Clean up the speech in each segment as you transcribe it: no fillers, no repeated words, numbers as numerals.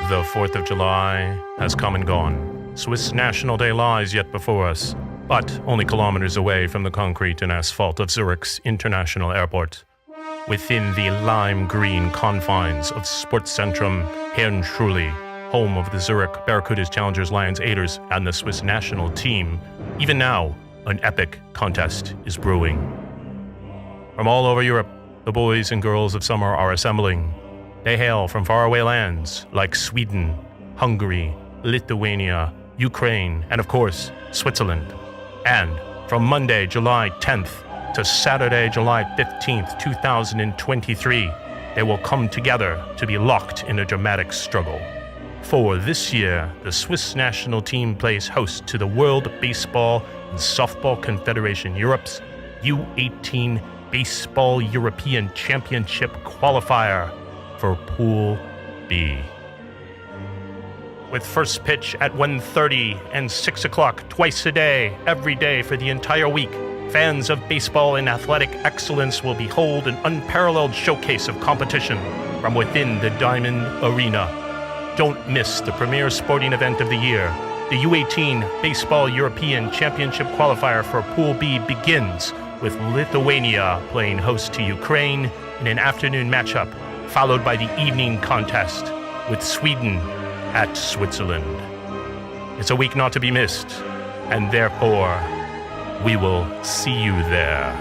The 4th of July has come and gone. Swiss National Day lies yet before us, but only kilometers away from the concrete and asphalt of Zurich's International Airport. Within the lime-green confines of Sportzentrum Herrnschule, home of the Zurich Barracudas, Challengers, Lions, Aiders, and the Swiss national team, even now, an epic contest is brewing. From all over Europe, the boys and girls of summer are assembling. They hail from faraway lands like Sweden, Hungary, Lithuania, Ukraine, and of course, Switzerland. And from Monday, July 10th to Saturday, July 15th, 2023, they will come together to be locked in a dramatic struggle. For this year, the Swiss national team plays host to the World Baseball and Softball Confederation Europe's U-18 Baseball European Championship Qualifier for Pool B. With first pitch at 1:30 and 6 o'clock twice a day, every day for the entire week, fans of baseball and athletic excellence will behold an unparalleled showcase of competition from within the Diamond Arena. Don't miss the premier sporting event of the year. The U-18 Baseball European Championship Qualifier for Pool B begins with Lithuania playing host to Ukraine in an afternoon matchup, followed by the evening contest with Sweden at Switzerland. It's a week not to be missed, and therefore, we will see you there.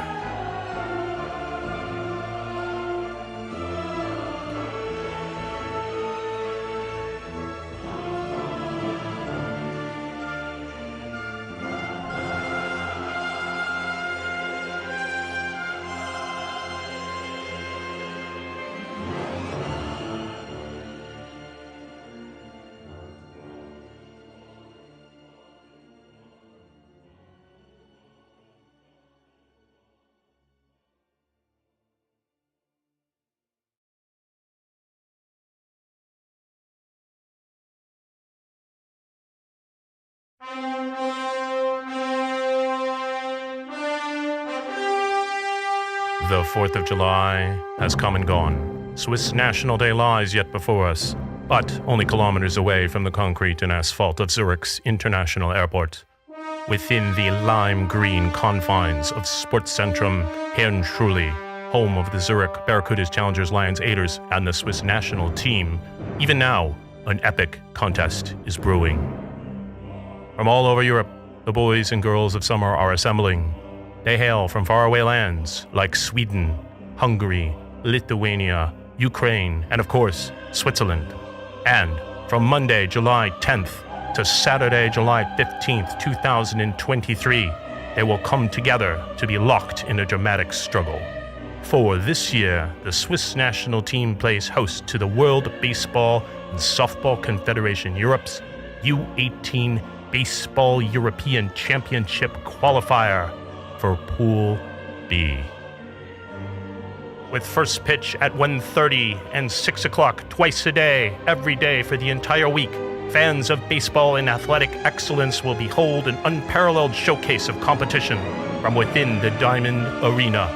The 4th of July has come and gone. Swiss National Day lies yet before us, but only kilometers away from the concrete and asphalt of Zurich's International Airport. Within the lime-green confines of Sportzentrum Herrnschule, home of the Zurich Barracudas, Challengers, Lions, Aiders, and the Swiss national team, even now, an epic contest is brewing. From all over Europe, the boys and girls of summer are assembling. They hail from faraway lands like Sweden, Hungary, Lithuania, Ukraine, and of course, Switzerland. And from Monday, July 10th to Saturday, July 15th, 2023, they will come together to be locked in a dramatic struggle. For this year, the Swiss national team plays host to the World Baseball and Softball Confederation Europe's U-18 Baseball European Championship Qualifier for Pool B. With first pitch at 1:30 and 6 o'clock twice a day, every day for the entire week, fans of baseball and athletic excellence will behold an unparalleled showcase of competition from within the Diamond Arena.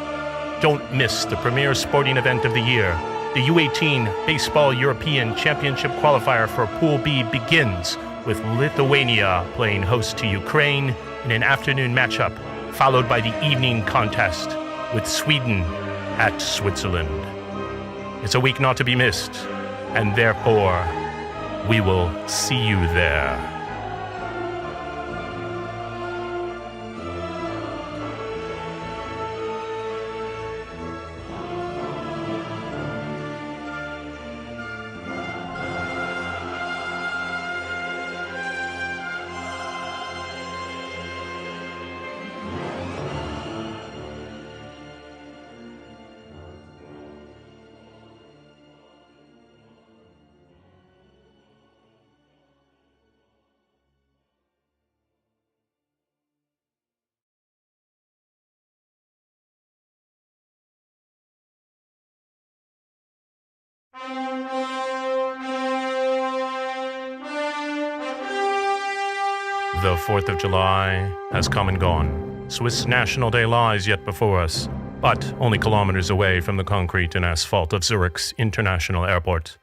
Don't miss the premier sporting event of the year. The U-18 Baseball European Championship Qualifier for Pool B begins with Lithuania playing host to Ukraine in an afternoon matchup, followed by the evening contest with Sweden at Switzerland. It's a week not to be missed, and therefore, we will see you there. The 4th of July has come and gone. Swiss National Day lies yet before us, but only kilometers away from the concrete and asphalt of Zurich's International Airport.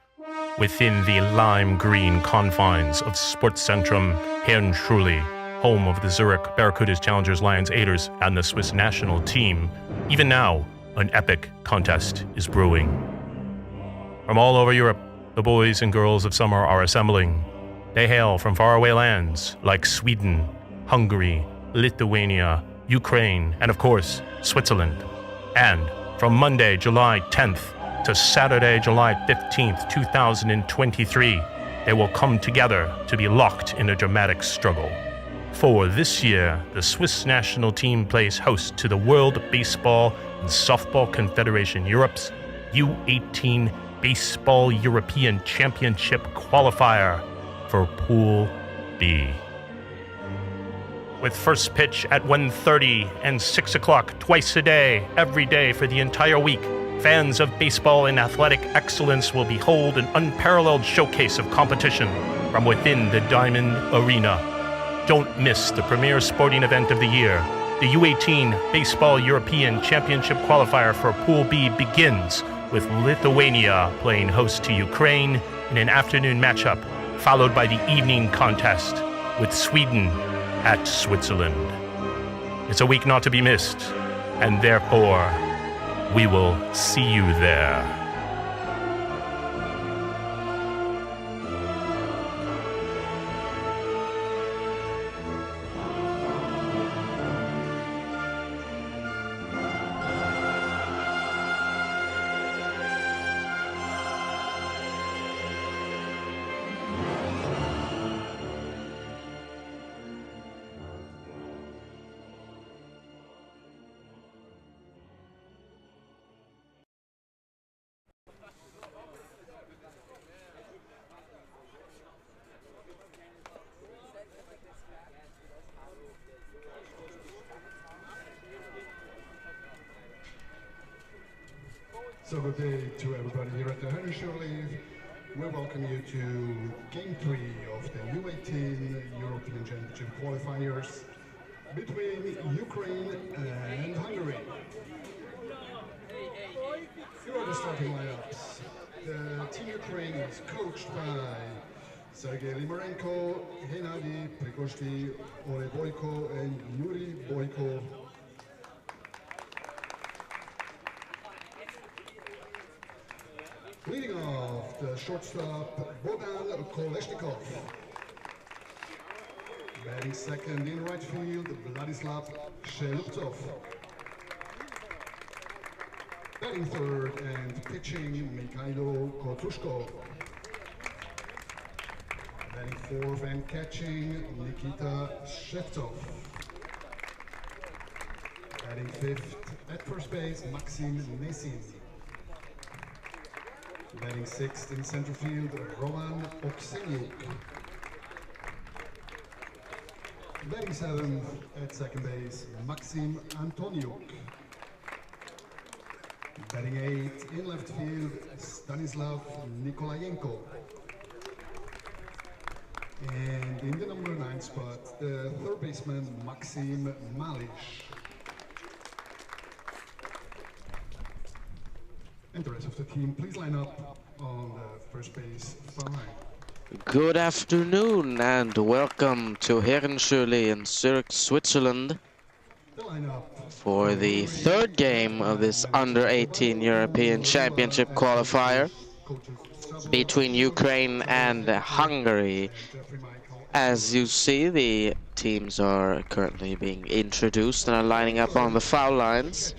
within the lime green confines of Sportzentrum Herrenschule, home of the Zurich Barracudas, Challengers, Lions, Aiders, and the Swiss national team. Even now, an epic contest is brewing. From all over Europe, the boys and girls of summer are assembling. They hail from faraway lands like Sweden, Hungary, Lithuania, Ukraine, and of course, Switzerland. And from Monday, July 10th to Saturday, July 15th, 2023, they will come together to be locked in a dramatic struggle. For this year, the Swiss national team plays host to the World Baseball and Softball Confederation Europe's U-18 Baseball European Championship Qualifier for Pool B. With first pitch at 1:30 and 6 o'clock twice a day, every day for the entire week, fans of baseball and athletic excellence will behold an unparalleled showcase of competition from within the Diamond Arena. Don't miss the premier sporting event of the year. The U-18 Baseball European Championship Qualifier for Pool B begins with Lithuania playing host to Ukraine in an afternoon matchup, followed by the evening contest with Sweden at Switzerland. It's a week not to be missed, and therefore, we will see you there. So good day to everybody here at the Herrenschule. We welcome you to Game 3 of the U-18 European Championship qualifiers between Ukraine and Hungary. Here are the starting lineups. The Team Ukraine is coached by Sergei Limarenko, Hennady Prikoshty, Ole Boyko, and Yuri Boyko. Leading off, the shortstop, Bogdan Kolesnikov. Batting second in right field, Vladislav Sheluptov. Batting third and pitching, Mikhailo Kotushko. Batting fourth and catching, Nikita Shevtsov. Batting fifth at first base, Maxim Nesin. Batting sixth in center field, Roman Oksenyuk. Batting seventh at second base, Maxim Antoniuk. Batting eighth in left field, Stanislav Nikolayenko. And in the number 9 spot, the third baseman, Maxim Malish. And the rest of the team, please line up on the first base front line. Good afternoon and welcome to Herrenschule in Zurich, Switzerland for the third game of this Under-18 European Championship qualifier between Ukraine and Hungary. As you see, the teams are currently being introduced and are lining up on the foul lines.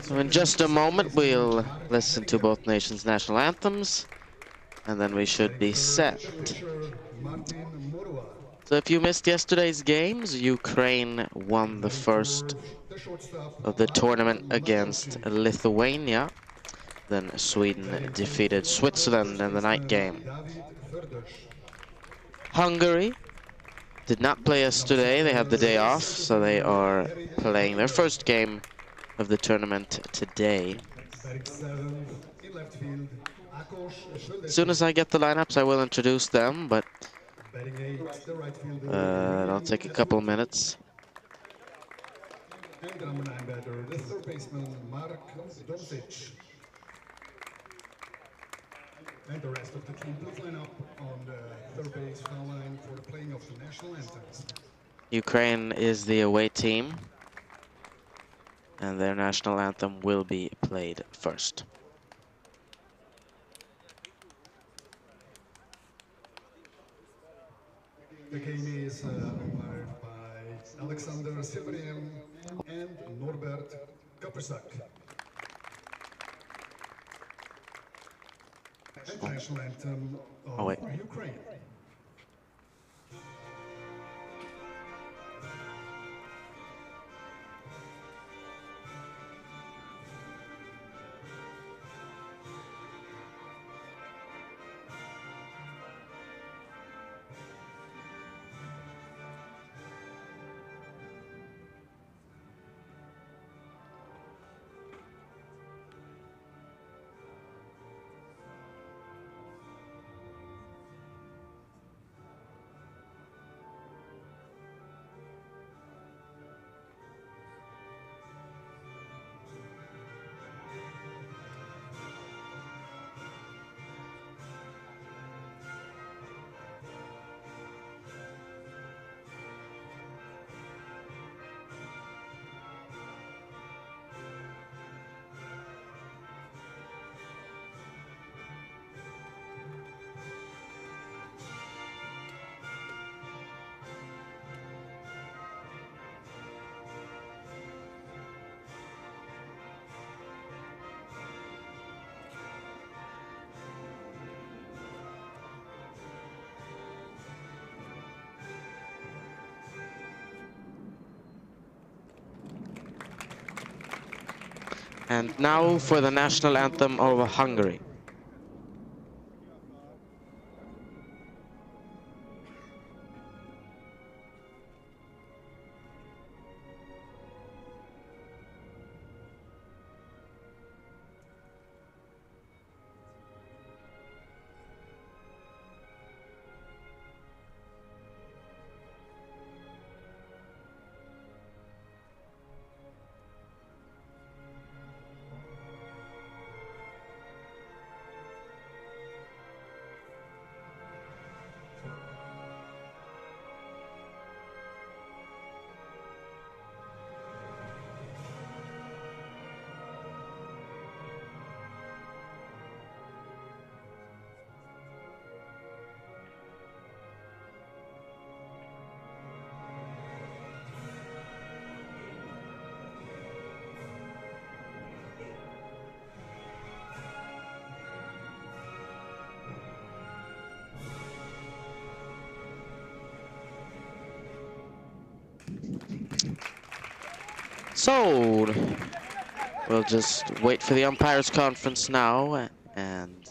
So in just a moment, we'll listen to both nations' national anthems, and then we should be set. So if you missed yesterday's games, Ukraine won the first of the tournament against Lithuania. Then Sweden defeated Switzerland in the night game. Hungary did not play yesterday. They had the day off, so they are playing their first game of the tournament today. As soon as I get the lineups, I will introduce them, but it'll take a couple of minutes. And the number 9 batter, the third baseman, Mark Domzic. And the rest of the team, please line up on the third base foul line for the playing of the national anthems. Ukraine is the away team, and their national anthem will be played first. The game is umpired by Alexander Silverien and Norbert Kappersak. And the national anthem of Ukraine. And now for the national anthem of Hungary. So, we'll just wait for the umpires conference now and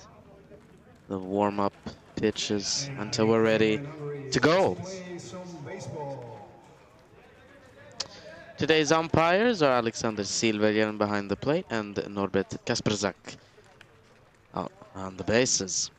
the warm-up pitches until we're ready to go. Today's umpires are Alexander Silverien behind the plate and Norbert Kasperzak out on the bases.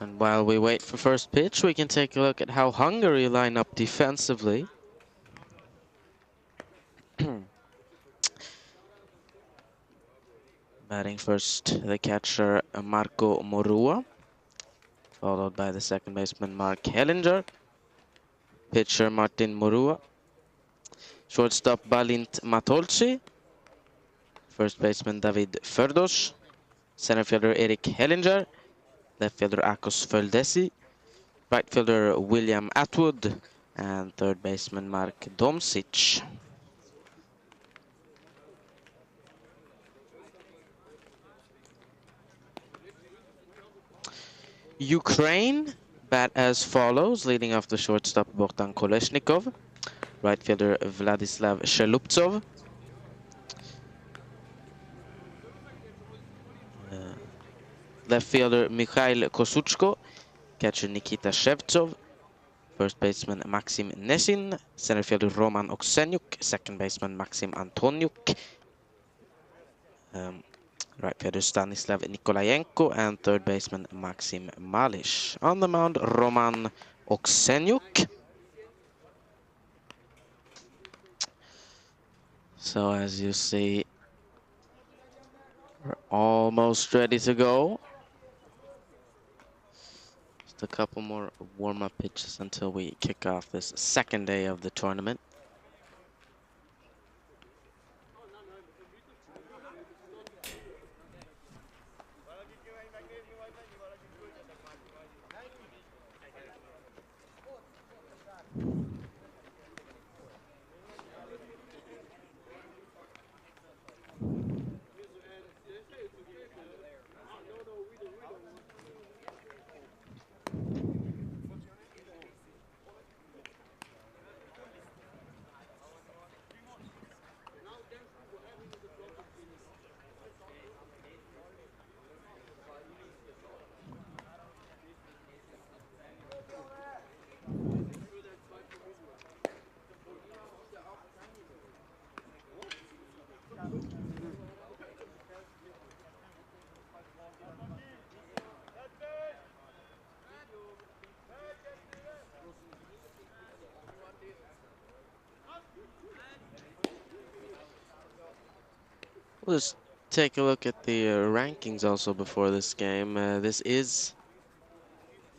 And while we wait for first pitch, we can take a look at how Hungary line up defensively. Batting first, the catcher Marco Morua, followed by the second baseman Mark Hellinger, pitcher Martin Morua, shortstop Balint Matolci, first baseman David Ferdos, center fielder Erik Hellinger, left fielder Akos Földesi, right fielder William Atwood, and third baseman Mark Domsic. Ukraine bat as follows, leading off the shortstop Bogdan Kolesnikov, right fielder Vladislav Sheluptsov, left fielder Mikhail Kosuchko, catcher Nikita Shevtsov, first baseman Maxim Nesin, center fielder Roman Oksenyuk, second baseman Maxim Antoniuk, right fielder Stanislav Nikolayenko, and third baseman Maxim Malish. On the mound, Roman Oksenyuk. So as you see, we're almost ready to go. Just a couple more warm-up pitches until we kick off this second day of the tournament. Let's take a look at the rankings also before this game. This is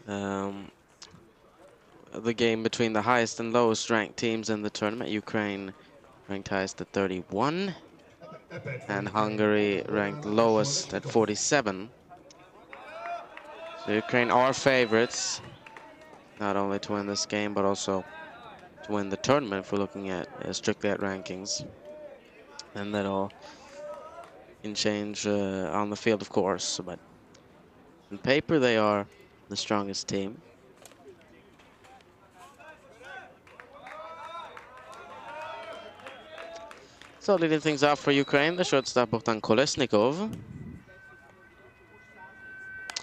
the game between the highest and lowest ranked teams in the tournament. Ukraine ranked highest at 31, and Hungary ranked lowest at 47. So Ukraine are favorites, not only to win this game, but also to win the tournament if we're looking at strictly at rankings. And that all can change on the field, of course, but on paper they are the strongest team. So leading things off for Ukraine, the shortstop Bogdan Kolesnikov.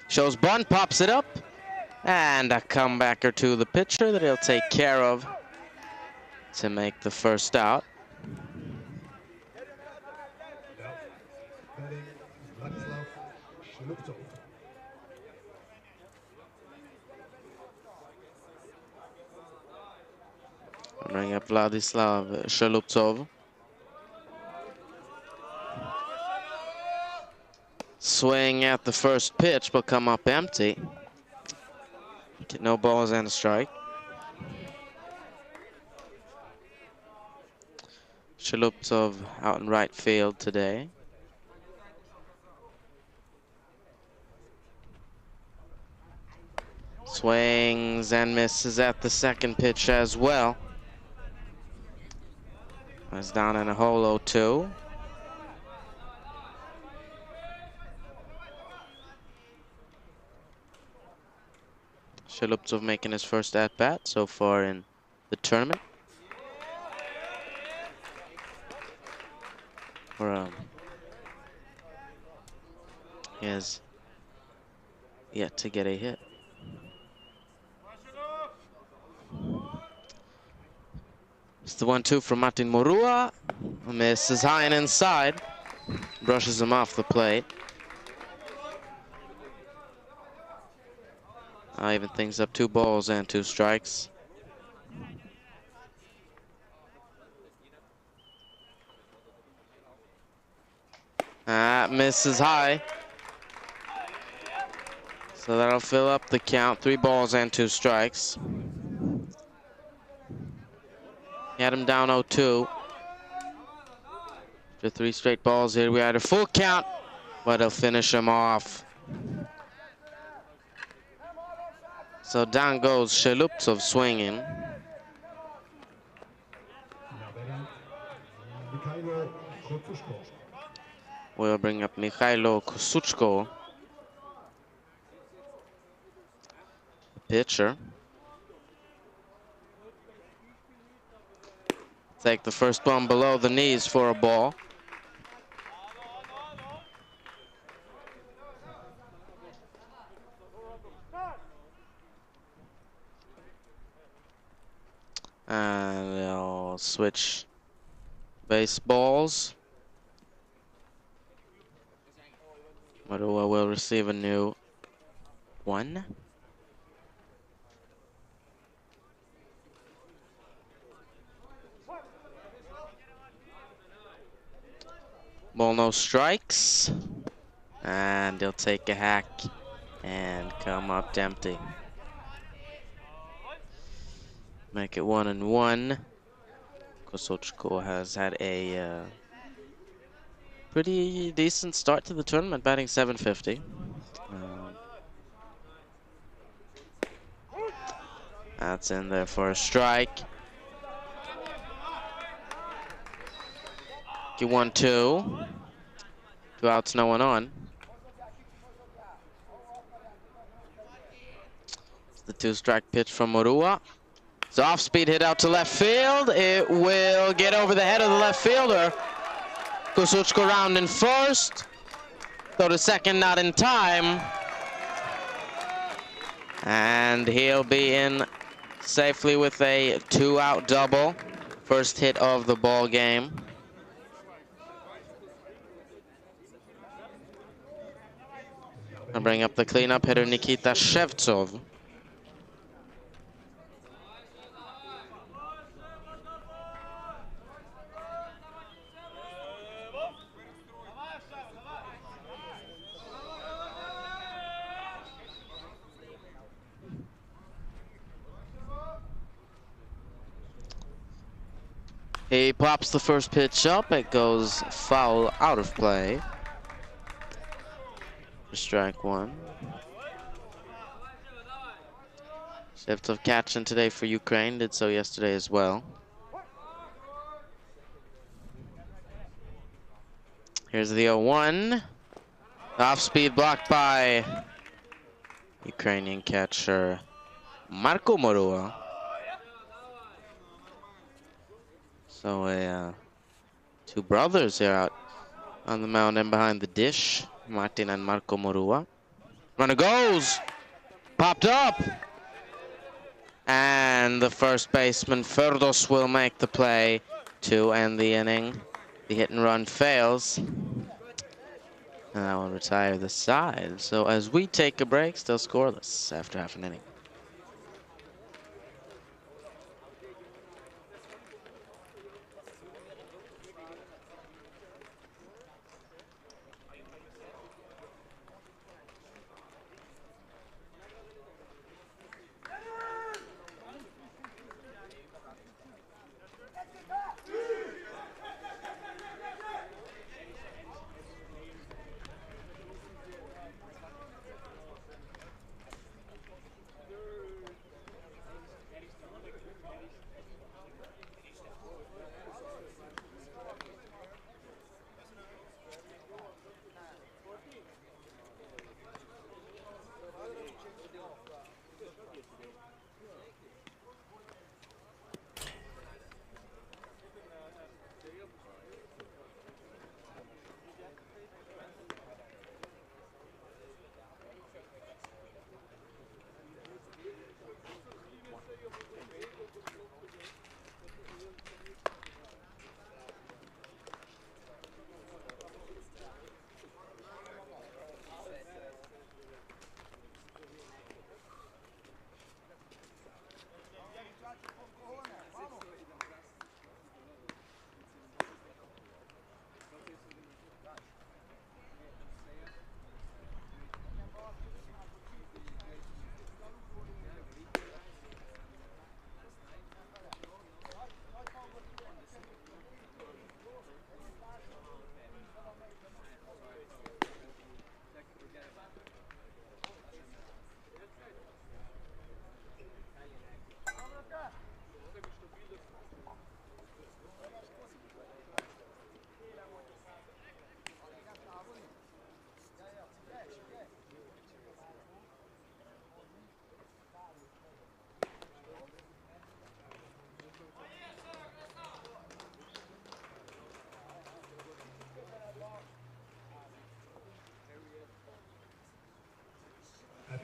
Shows bunt, pops it up, and a comebacker to the pitcher that he'll take care of to make the first out. Bring up Vladislav Sheluptsov. Swing at the first pitch, but come up empty. Get no balls and a strike. Sheluptsov out in right field today. Swings and misses at the second pitch as well. It's down in a hole 0-2. Sheluptsov making his first at-bat so far in the tournament. He has yet to get a hit. It's the 1-2 from Martin Morua. Misses high and inside. Brushes him off the plate. Even things up, 2 balls and 2 strikes. Misses high. So that'll fill up the count. 3 balls and 2 strikes. He had him down 0-2. After 3 straight balls here, we had a full count, but he'll finish him off. So down goes Sheluptsov swinging. We'll bring up Mikhailo Kosuchko, the pitcher. Take the first one below the knees for a ball. And they'll switch baseballs. Madua will receive a new one. Ball no strikes. And he'll take a hack and come up empty. Make it 1-1. Kosochko has had a pretty decent start to the tournament, batting .750. That's in there for a strike. 1-2. 2 outs, no one on. It's the 2-strike pitch from Morua. It's off-speed hit out to left field. It will get over the head of the left fielder. Kosuchko round in first. Throw to second, not in time. And he'll be in safely with a 2-out double. First hit of the ball game. I'll bring up the cleanup hitter, Nikita Shevtsov. He pops the first pitch up. It goes foul, out of play. For strike one. Shevtsov catching today for Ukraine. Did so yesterday as well. Here's the 0-1. Off-speed blocked by Ukrainian catcher Marko Morua. So two brothers here out on the mound and behind the dish. Martin and Marko Morua. Runner goes! Popped up! And the first baseman, Ferdos, will make the play to end the inning. The hit and run fails. And that will retire the side. So as we take a break, still scoreless after half an inning.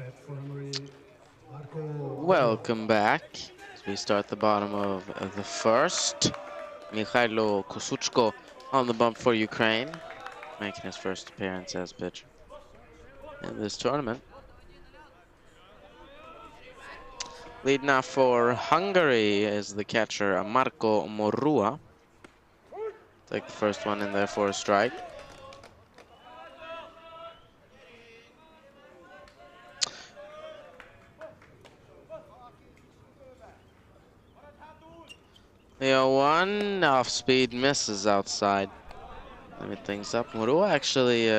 bat for Hungary, Marco. Welcome back as we start the bottom of the first. Mikhailo Kosuchko on the bump for Ukraine, making his first appearance as pitcher in this tournament. Leading off for Hungary is the catcher Marco Morua. Take the first one in there for a strike. The 0-1 off speed misses outside. Limit things up. Morua actually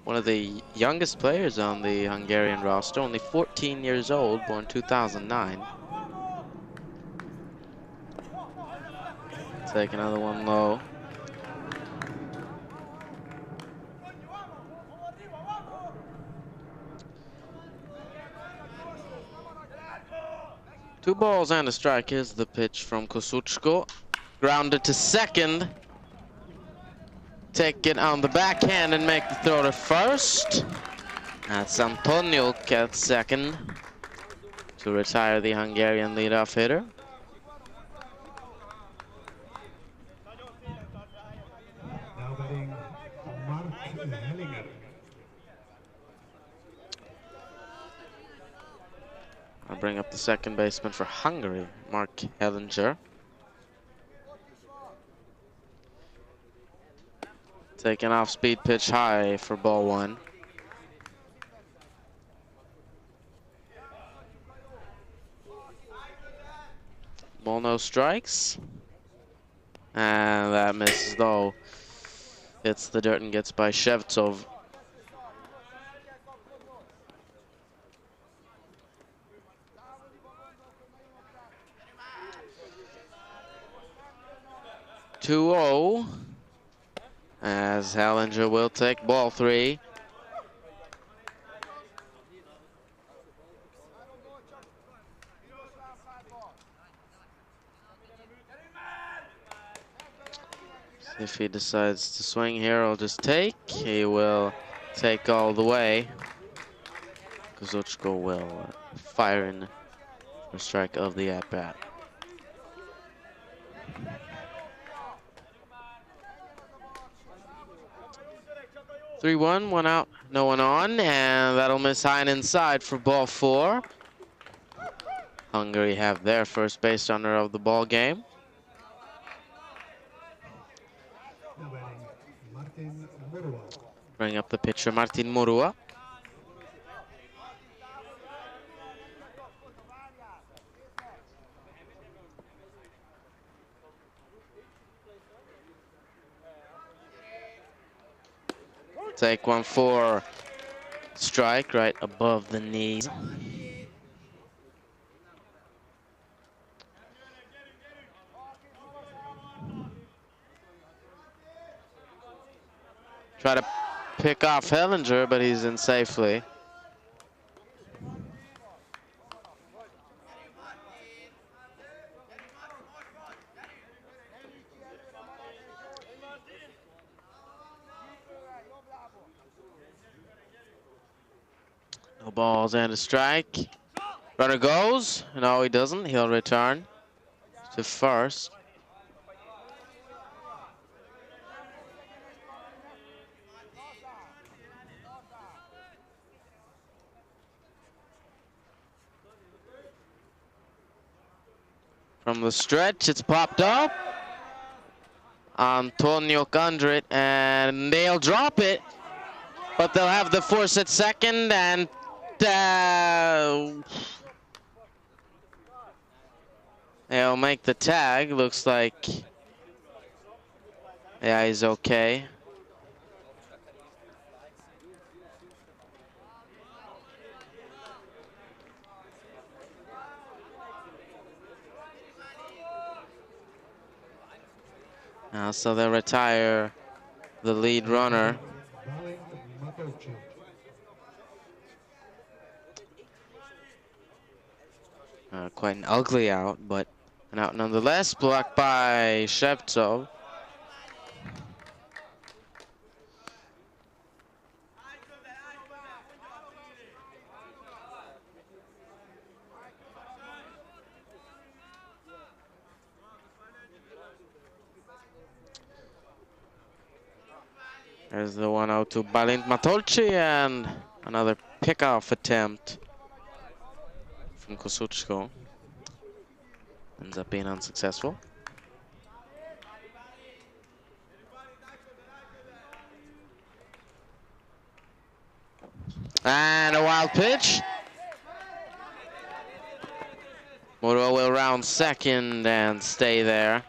one of the youngest players on the Hungarian roster, only 14 years old, born 2009. Take another one low. Two balls and a strike. Here's the pitch from Kosuchko. Grounded to second. Take it on the backhand and make the throw to first. That's Antoniuk at second to retire the Hungarian leadoff hitter. Now batting Mark Hellinger. I'll bring up the second baseman for Hungary, Mark Hellinger. Take an off-speed pitch high for ball one. Ball no strikes. And that misses though. Hits the dirt and gets by Shevtsov. Two-0. As Hellinger will take ball three. If he decides to swing here, I'll just take. He will take all the way. Kozuchko will fire in for strike of the at-bat. Three-one, one out, no one on, and that'll miss high and inside for ball four. Hungary have their first base runner of the ball game. Bring up the pitcher, Martin Morua. Take one for strike right above the knees. Try to pick off Hellinger, but he's in safely. No balls and a strike. Runner goes. No, he doesn't. He'll return to first. From the stretch, it's popped up. Antoniuk under it, and they'll drop it. But they'll have the force at second, and they'll make the tag. Looks like, yeah, he's okay. So they'll retire the lead runner. Quite an ugly out, but an out nonetheless. Blocked by Shevtsov. There's the 1-0 to Balint Matolci, and another pick-off attempt from Kosuchko. Ends up being unsuccessful. And a wild pitch. Murua will round second and stay there.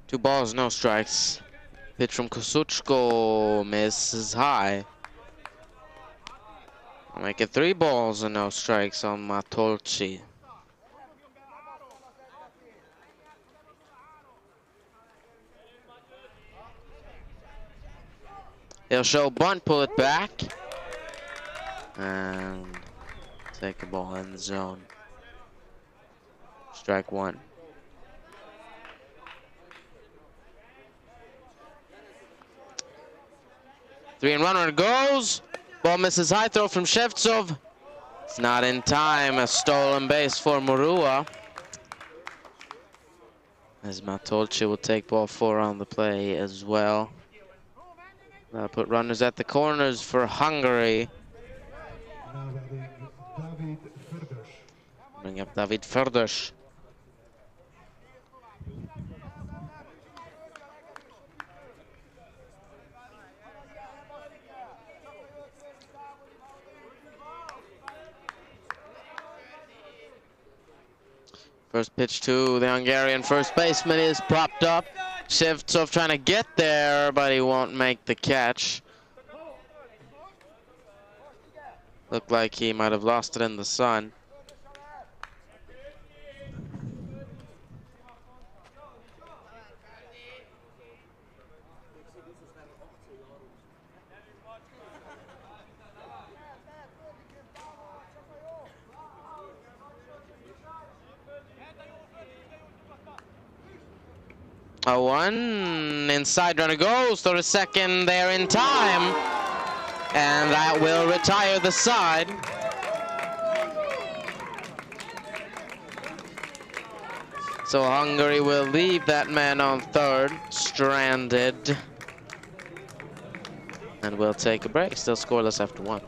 Two balls, no strikes. Pitch from Kosuchko misses high. I'll make it 3 balls and no strikes on Matolci. He'll show bunt, pull it back, and take a ball in the zone. Strike 1. Three and runner goes. Ball misses high, throw from Shevtsov. It's not in time. A stolen base for Murua. As Matolci will take ball 4 on the play as well. That'll put runners at the corners for Hungary. Bring up David Ferdos. First pitch to the Hungarian first baseman is propped up. Shevtsov trying to get there, but he won't make the catch. Looked like he might have lost it in the sun. A 1, inside runner goes, throw to second there in time, and that will retire the side. So Hungary will leave that man on third, stranded, and we'll take a break, still scoreless after 1.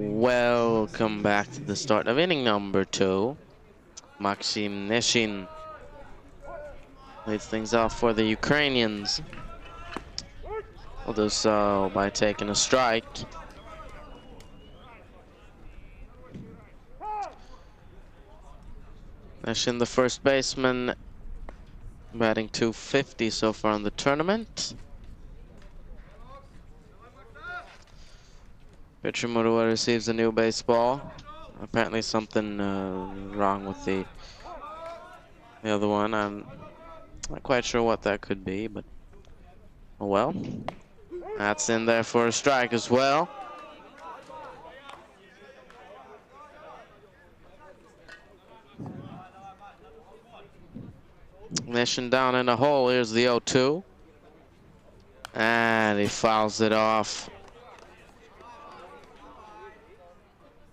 Welcome back to the start of inning number 2. Maxim Neshin leads things off for the Ukrainians. Will do so by taking a strike. Neshin, the first baseman, batting .250 so far in the tournament. Pitcher Murua receives a new baseball. Apparently something wrong with the other one. I'm not quite sure what that could be, but oh well. That's in there for a strike as well. Neshin down in the hole. Here's the 0-2. And he fouls it off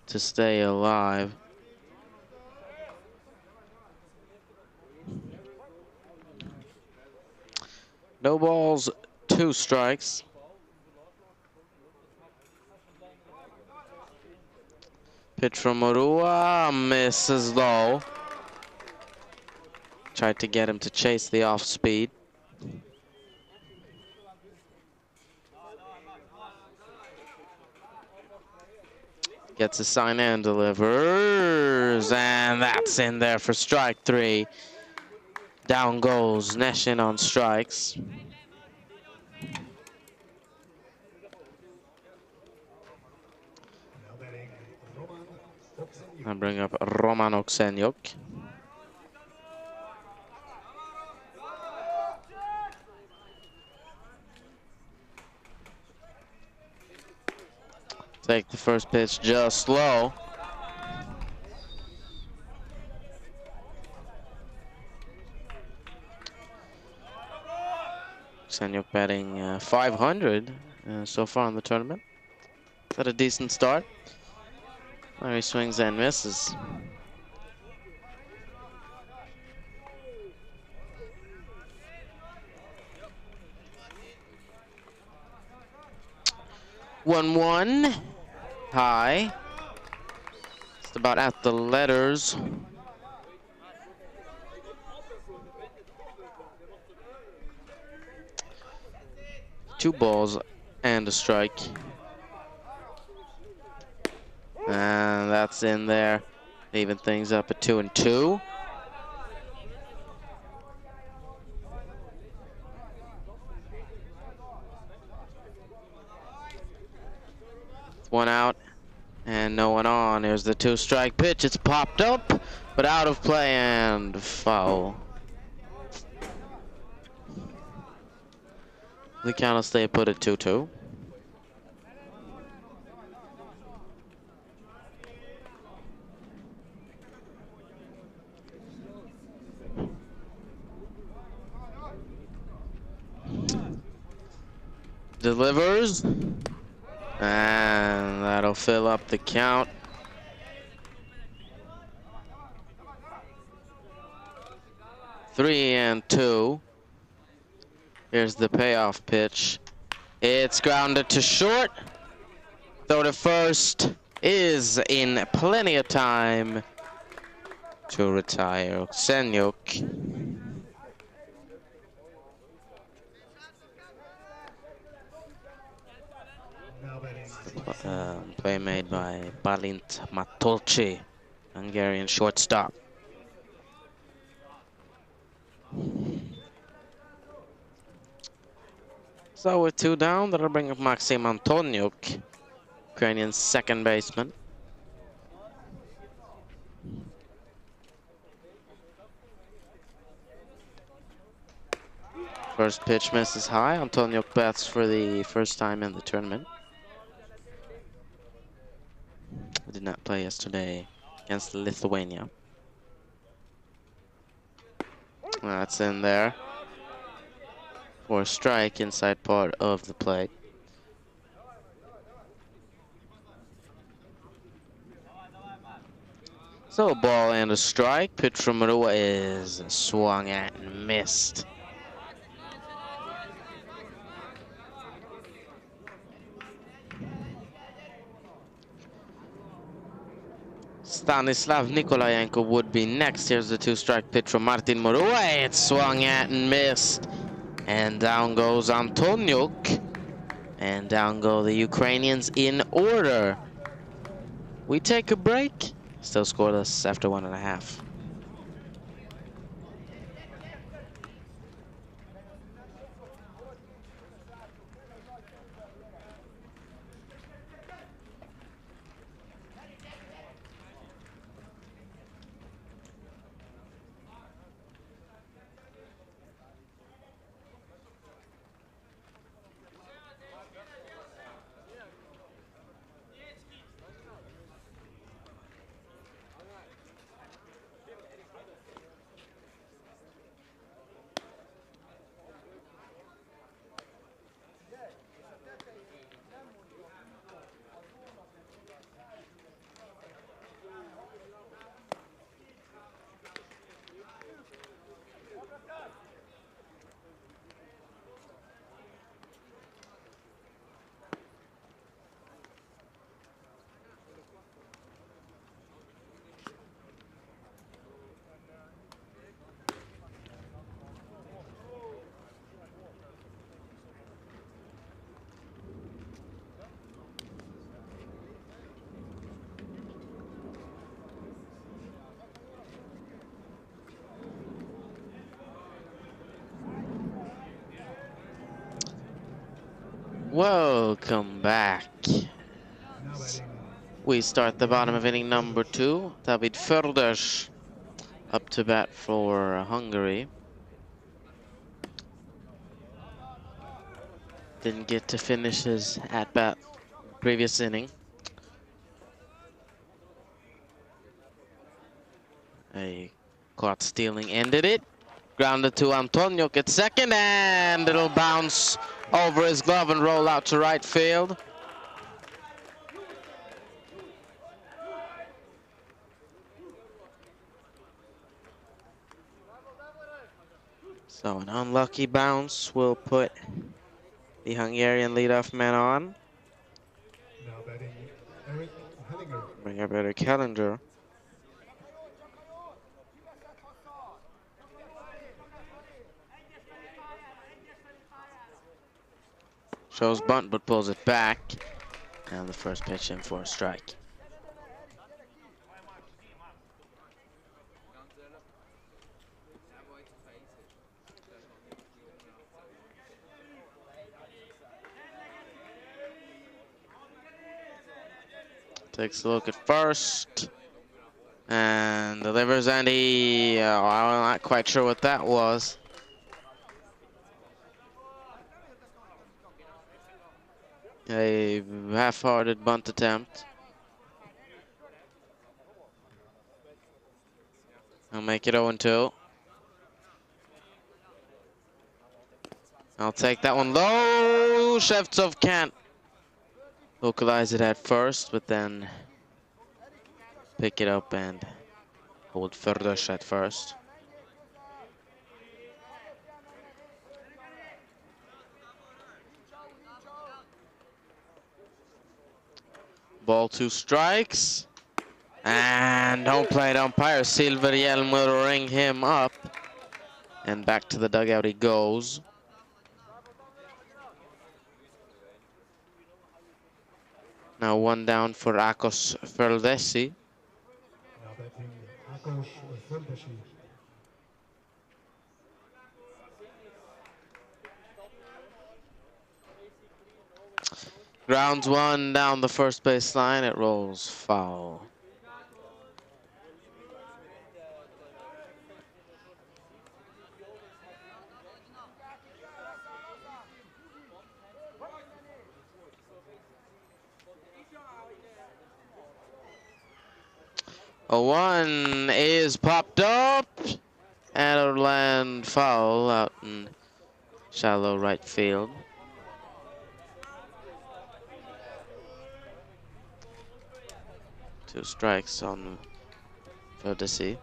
to stay alive. No balls, 2 strikes. Pitch from Murua, misses low. Tried to get him to chase the off speed. Gets a sign and delivers, and that's in there for strike 3. Down goes Neshin on strikes. I bring up Roman Oksenyuk. Take the first pitch just low. Oksenyuk batting 500 so far in the tournament. Is that a decent start? There he swings and misses. One high. Just about at the letters. Two balls and a strike. And that's in there. Even things up at 2-2. One out and no one on. Here's the 2-strike pitch. It's popped up, but out of play and foul. The count will stay put at 2-2. Delivers, and that'll fill up the count. Three and 2. Here's the payoff pitch. It's grounded to short. Throw to first is in plenty of time to retire Oksenyuk. Play made by Balint Matolci, Hungarian shortstop. So with 2 down, that'll bring up Maxim Antoniuk, Ukrainian second baseman. First pitch misses high. Antoniuk bats for the first time in the tournament. Did not play yesterday against Lithuania. That's in there for a strike inside part of the plate. So a ball and a strike. Pitch from Murua is swung at and missed. Stanislav Nikolayenko would be next. Here's the 2-strike pitch from Martin Murua. It's swung at and missed. And down goes Antoniuk. And down go the Ukrainians in order. We take a break. Still scoreless after 1.5. Welcome back. We start the bottom of inning number 2. David Förders up to bat for Hungary. Didn't get to finish his at-bat previous inning. A caught stealing ended it. Grounded to Antonio at second, and it'll bounce over his glove and roll out to right field. So an unlucky bounce will put the Hungarian leadoff man on. Now batting Eric Hellinger. Bring up Eric Hellinger. Shows bunt but pulls it back. And the first pitch in for a strike. Takes a look at first. And delivers, and I'm not quite sure what that was. A half-hearted bunt attempt. I'll make it 0-2. I'll take that one low. Shevtsov can't localize it at first, but then pick it up and hold Förders at first. Ball 2 strikes. And don't play it, umpire. Silverhjelm will ring him up. And back to the dugout he goes. Now one down for Akos Földesi. Now batting Akos Földesi. Grounds one down the first base line. It rolls foul. A 1 is popped up, and it'll land foul out in shallow right field. Two strikes on Földesi.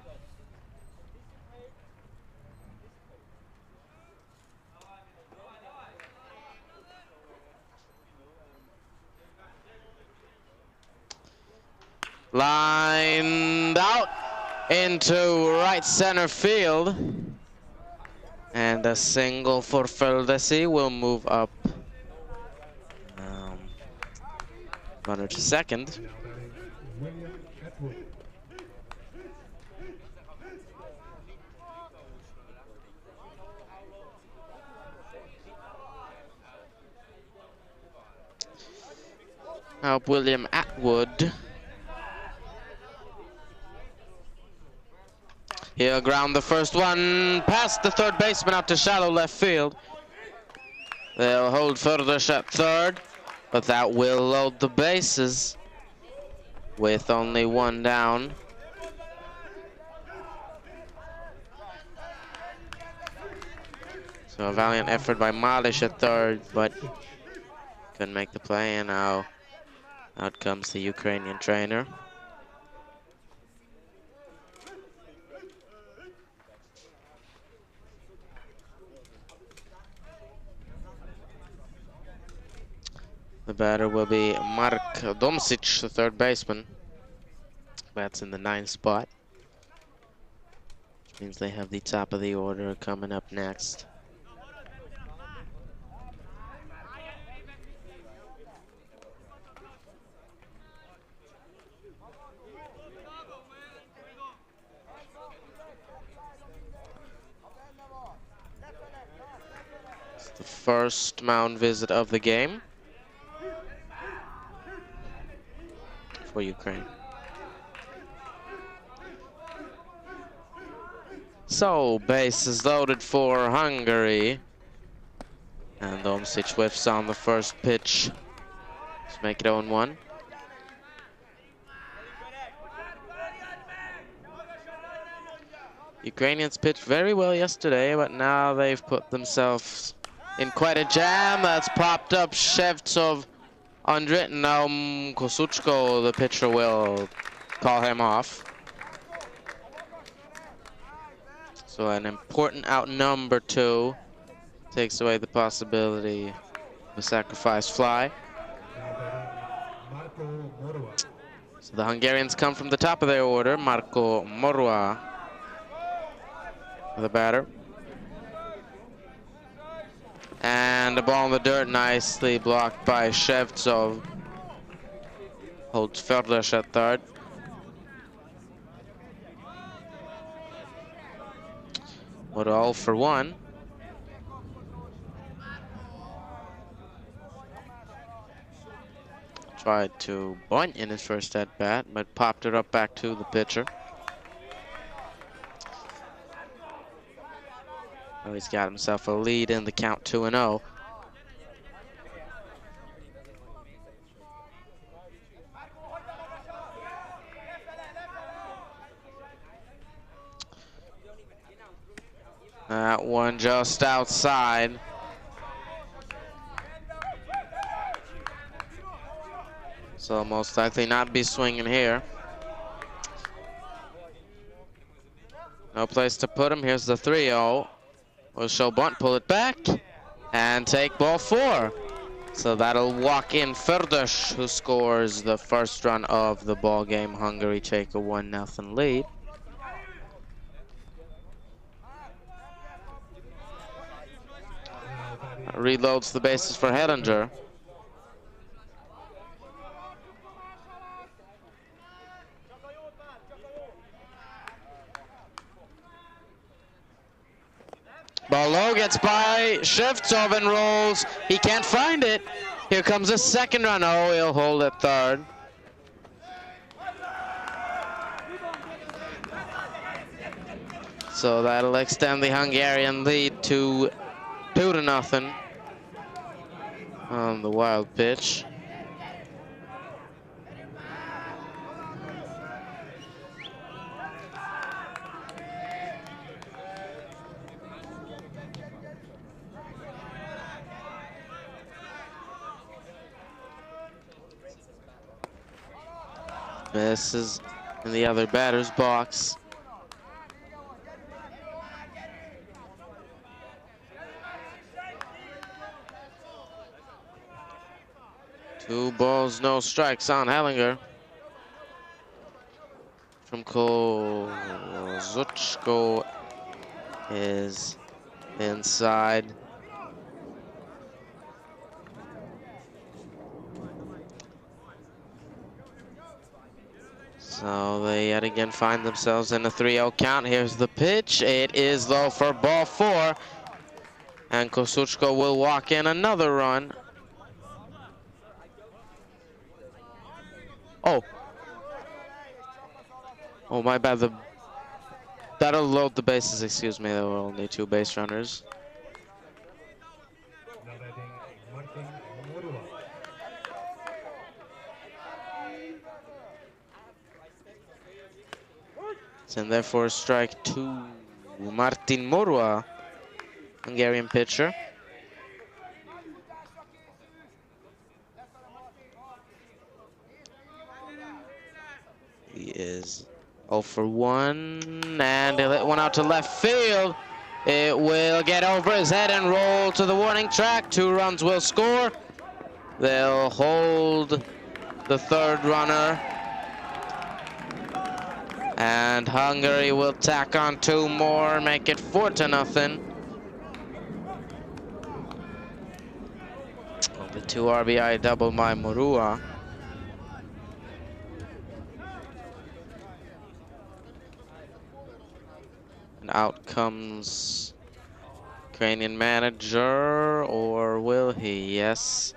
Lined out into right center field. And a single for Földesi will move up runner to second. Now William Atwood. He'll ground the first one past the third baseman out to shallow left field. They'll hold Förders at third, but that will load the bases with only one down. So a valiant effort by Malish at third, but couldn't make the play, and now out comes the Ukrainian trainer. The batter will be Mark Domsic, the third baseman. Bats in the 9th spot, which means they have the top of the order coming up next. It's the first mound visit of the game. for Ukraine. So, base is loaded for Hungary. And Omsic whiffs on the first pitch. Let's make it 0-1. Ukrainians pitched very well yesterday, but now they've put themselves in quite a jam. That's popped up Shevtsov under it. Now Kosuchko, the pitcher, will call him off. So an important out number 2 takes away the possibility of a sacrifice fly. So the Hungarians come from the top of their order. Marco Morua, the batter. And the ball in the dirt, nicely blocked by Shevtsov. Holds Ferdas at third. What all for 1. Tried to bunt in his first at bat, but popped it up back to the pitcher. Oh, he's got himself a lead in the count 2-0. That one just outside. So most likely not be swinging here. No place to put him. Here's the 3-0. We'll show bunt, pull it back, and take ball 4. So that'll walk in Ferdas, who scores the first run of the ball game. Hungary take a 1-0 lead. Reloads the bases for Hellinger. Ball low, gets by Shevtsov and rolls. He can't find it. Here comes a second run. Oh, he'll hold at third. So that'll extend the Hungarian lead to 2-0 on the wild pitch. Misses in the other batter's box. Two balls, no strikes on Hellinger. From Kozuchko is inside. So they yet again find themselves in a 3-0 count. Here's the pitch. It is low for ball 4. And Kosuchko will walk in another run. Oh, my bad. That'll load the bases, excuse me. There were only 2 base runners. And therefore strike 2. Martin Morua, Hungarian pitcher. He is 0 for 1, and he'll hit one out to left field. It will get over his head and roll to the warning track. 2 runs will score. They'll hold the third runner. And Hungary will tack on 2 more, make it 4-0. The 2 RBI double by Morua. And out comes Ukrainian manager, or will he? Yes,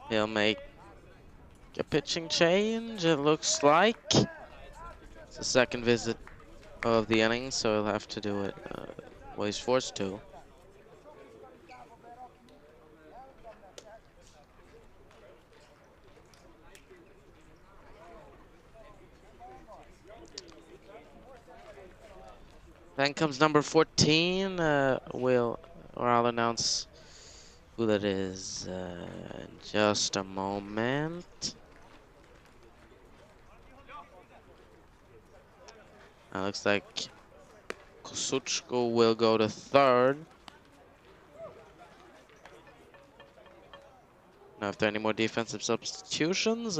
he'll make a pitching change, it looks like. It's the second visit of the innings, so he'll have to do it. Well, he's forced to. Then comes number 14. I'll announce who that is in just a moment. Looks like Kosuchko will go to third. Now, if there are any more defensive substitutions,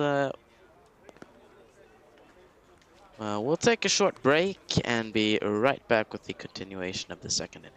we'll take a short break and be right back with the continuation of the second inning.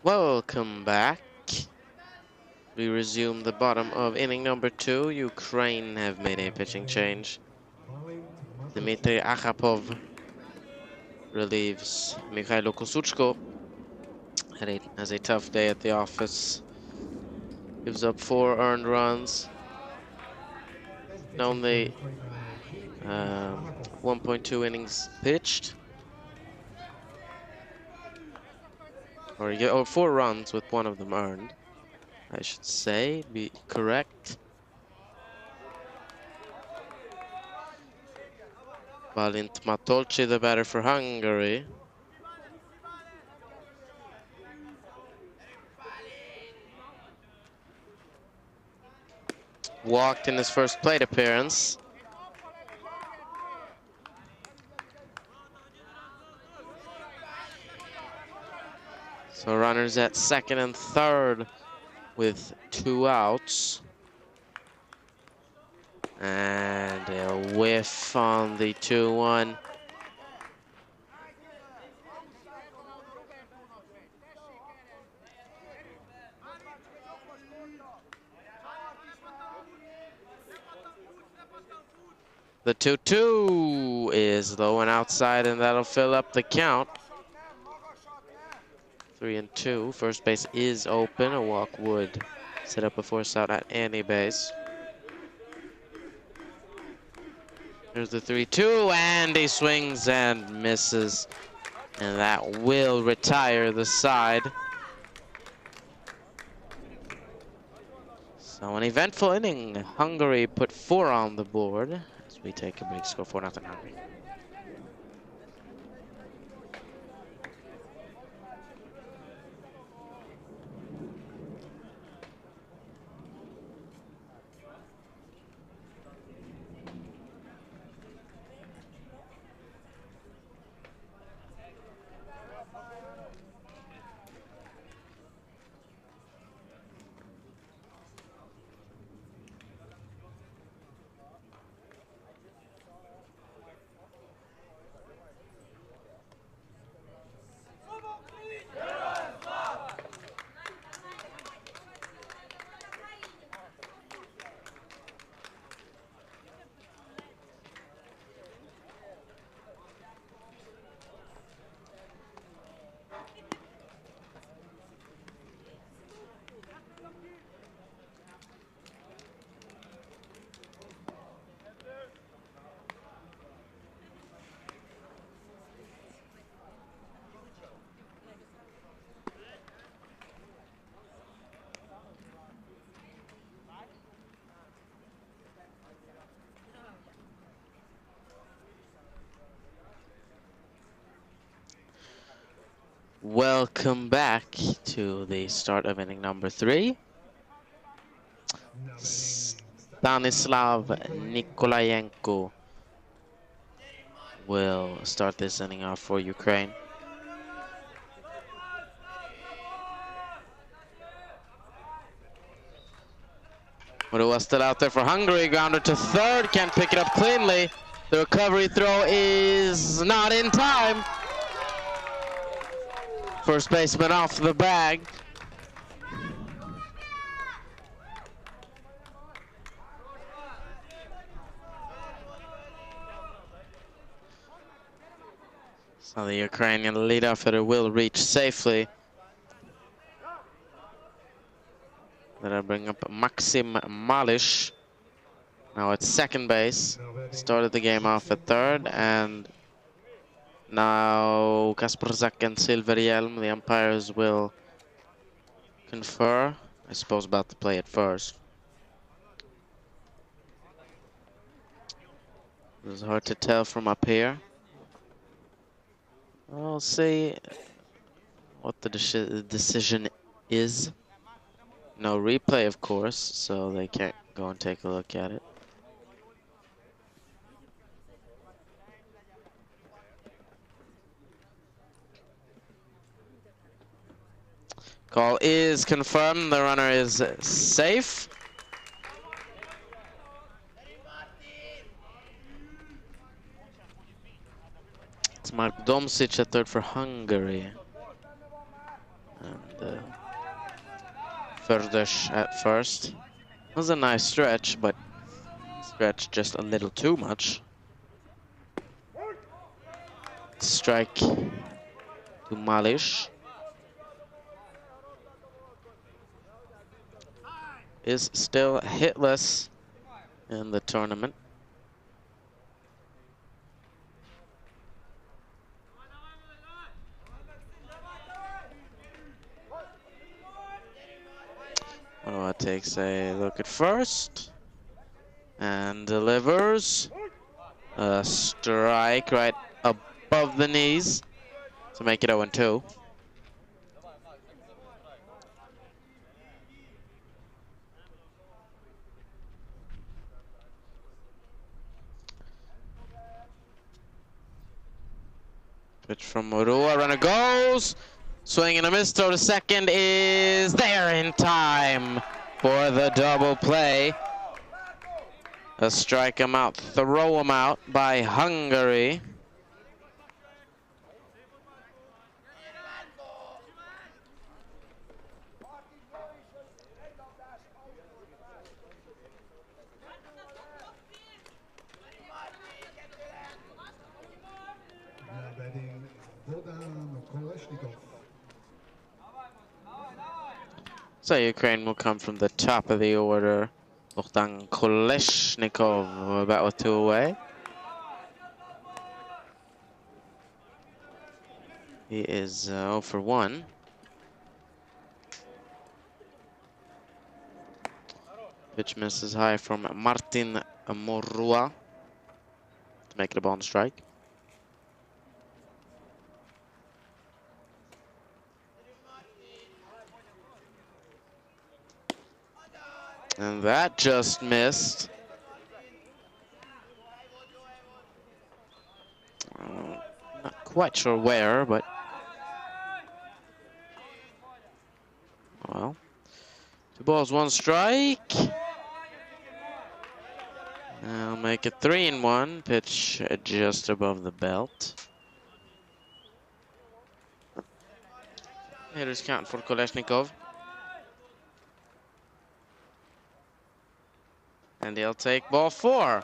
Welcome back. We resume the bottom of inning number 2. Ukraine have made a pitching change. Dmitry Akhapov relieves Mikhailo Kosuchko. Has a tough day at the office. Gives up 4 earned runs. Only 1.2 innings pitched. Or 4 runs with 1 of them earned, I should say, be correct. Balint Matolci, the batter for Hungary. Walked in his first plate appearance. So runners at second and third with 2 outs. And a whiff on the 2-1. The 2-2 is low and outside, and that'll fill up the count. 3-2. First base is open. A walk would set up a force out at any base. Here's the 3-2, and he swings and misses. And that will retire the side. So an eventful inning. Hungary put 4 on the board as we take a break. Score 4-0 Hungary. welcome back to the start of inning number 3. Stanislav Nikolayenko will start this inning off for Ukraine. Murua still out there for Hungary. Grounder to third. Can't pick it up cleanly. The recovery throw is not in time. First baseman off the bag. So the Ukrainian leadoff hitter will reach safely. That'll bring up Maxim Malish. Now at second base. Started the game off at third, and now Kasperzak and Silverhjelm, the umpires will confer. I suppose about to play at first. It's hard to tell from up here. We'll see what the decision is. No replay, of course, so they can't go and take a look at it. Call is confirmed. The runner is safe. It's Mark Domsic at third for Hungary. And Ferdes at first. It was a nice stretch, but stretch just a little too much. Strike to Malish. Is still hitless in the tournament. Oh, it takes a look at first and delivers a strike right above the knees to make it 0-2. Pitch from Murua, runner goes. Swing and a miss, throw to second is there in time for the double play. A strike him out, throw him out by Hungary. So Ukraine will come from the top of the order. Bogdan Koleshnikov about with 2 away. He is 0 for 1. Pitch misses high from Martin Murua to make it a ball strike. And that just missed. Not quite sure where, but well, 2 balls, 1 strike. I'll make it 3-1. Pitch just above the belt. Hitters count for Koleshnikov. And he'll take ball 4.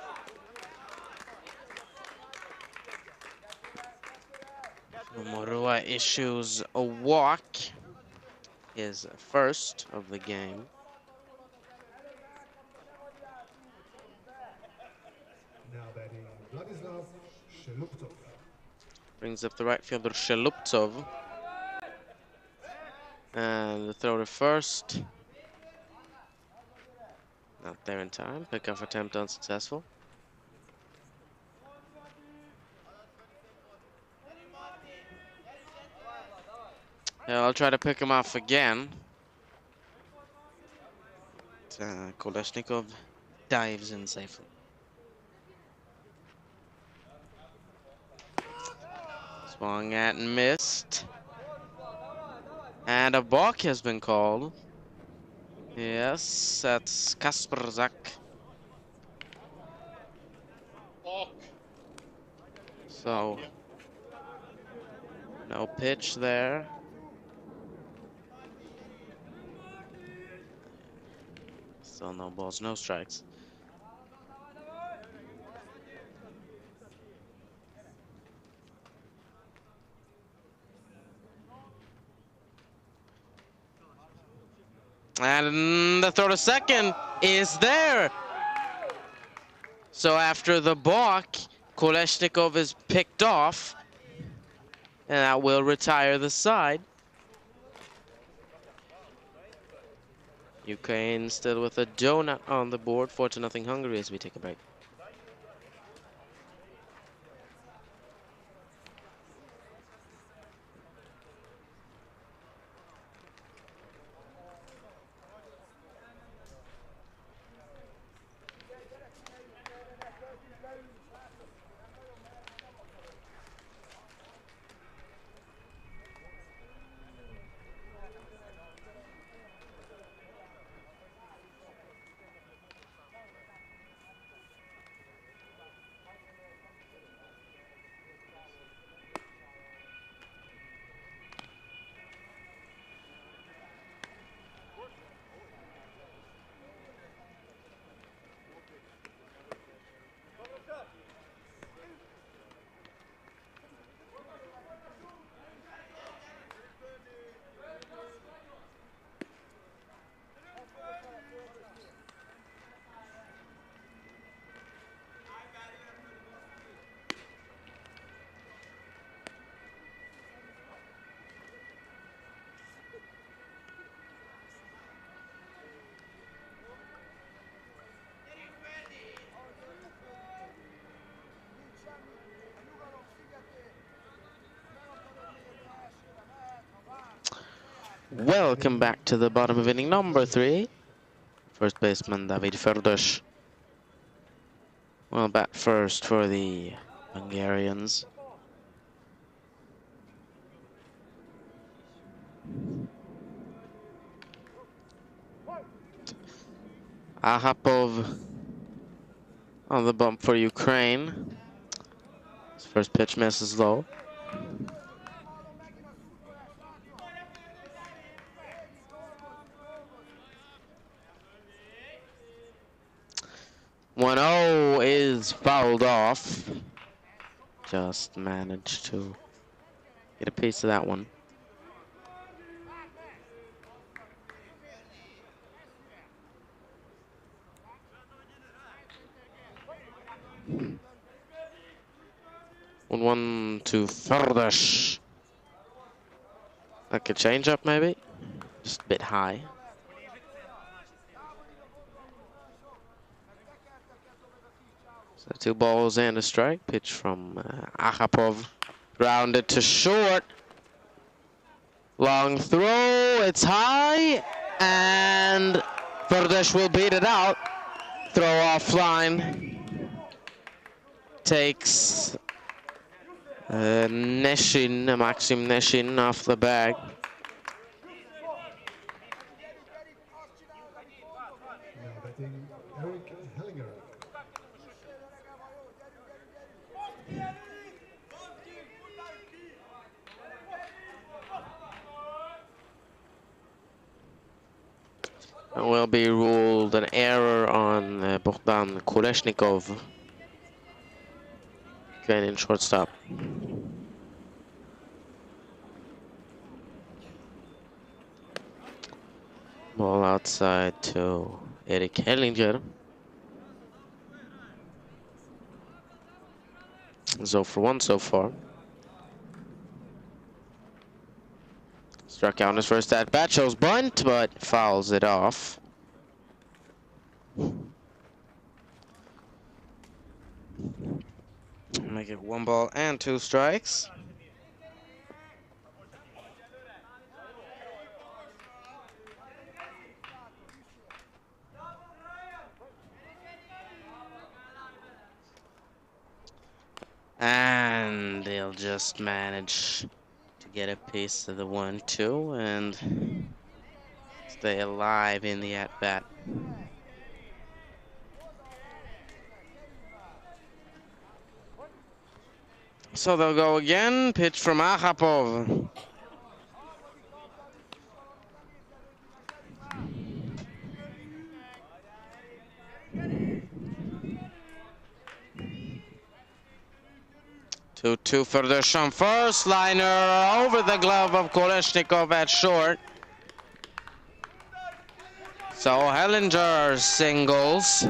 Murua issues a walk, his first of the game. Now batting Vladislav Sheluptov. Brings up the right fielder Sheluptov. And the throw to first. Not there in time. Pickoff attempt unsuccessful. I'll try to pick him off again. Kolesnikov dives in safely. Swung at and missed. And a balk has been called. Yes, that's Kasperzak. So, no pitch there. Still no balls, no strikes. And the throw to second is there. So after the balk, Kolesnikov is picked off, and that will retire the side. Ukraine still with a donut on the board, 4-0 Hungary as we take a break. Welcome back to the bottom of inning number 3. First baseman David Ferdos will bat first for the Hungarians. Ahapov on the bump for Ukraine. His first pitch misses low. One 0 is fouled off. Just managed to get a piece of that one. One to Ferdas. Like a changeup maybe? Just a bit high. So 2 balls and a strike. Pitch from Ahapov. Grounded to short. Long throw. It's high. And Ferdas will beat it out. Throw offline. Takes Maxim Neshin off the bag. It will be ruled an error on Bogdan Kolesnikov. Ukrainian shortstop. Ball outside to Erik Hellinger. 0 for 1 so far. Struck out on his first at bat, shows bunt, but fouls it off. Make it 1 ball and 2 strikes. And they'll just manage to get a piece of the 1-2 and stay alive in the at-bat. So they'll go again. Pitch from Akhapov. Two for the Deschamps. First liner over the glove of Kolesnikov at short. So Hellinger singles.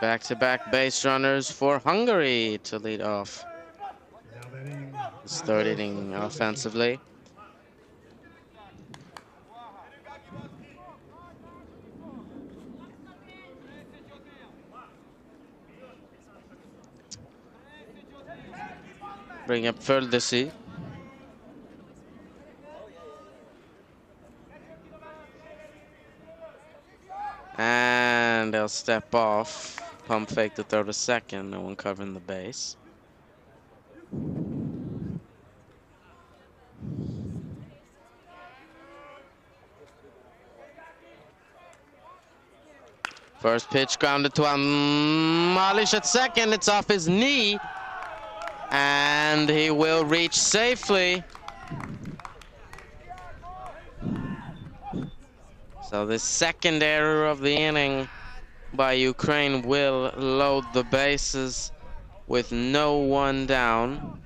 Back-to-back base runners for Hungary to lead off this third inning offensively. Bring up Földesi. And they'll step off. Pump fake to throw to second. No one covering the base. First pitch grounded to Malish at second. It's off his knee. And he will reach safely. So the second error of the inning by Ukraine will load the bases with no one down.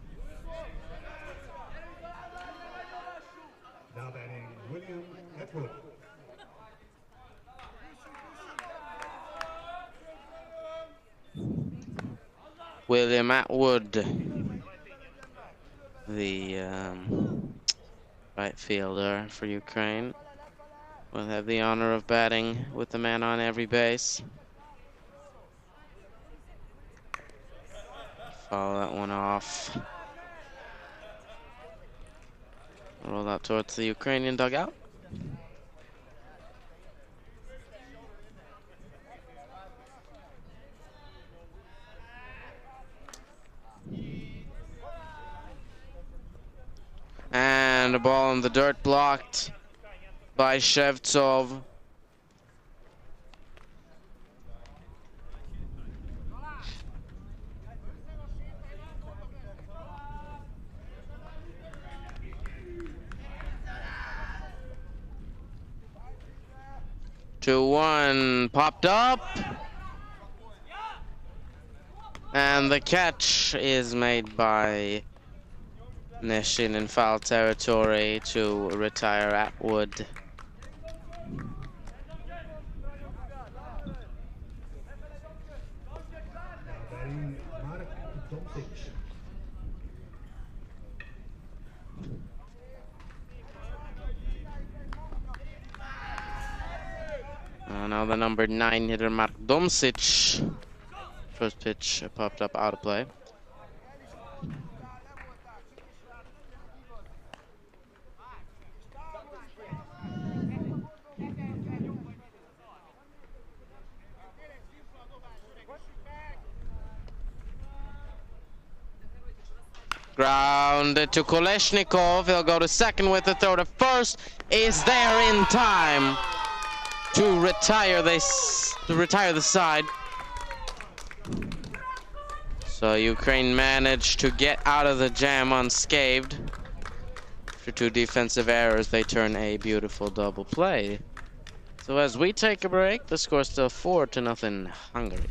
Now batting William Atwood. William Atwood, the right fielder for Ukraine, will have the honor of batting with the man on every base. Follow that one off. Roll out towards the Ukrainian dugout. And a ball in the dirt blocked by Shevtsov. Two one popped up. And the catch is made by Neshin in foul territory to retire Atwood. Now the number 9 hitter Mark Domsic. First pitch popped up out of play. Grounded to Kolesnikov. He'll go to second with the throw to first. Is there in time to retire the side. So Ukraine managed to get out of the jam unscathed. After two defensive errors, they turn a beautiful double play. So as we take a break, the score still 4-0 Hungary.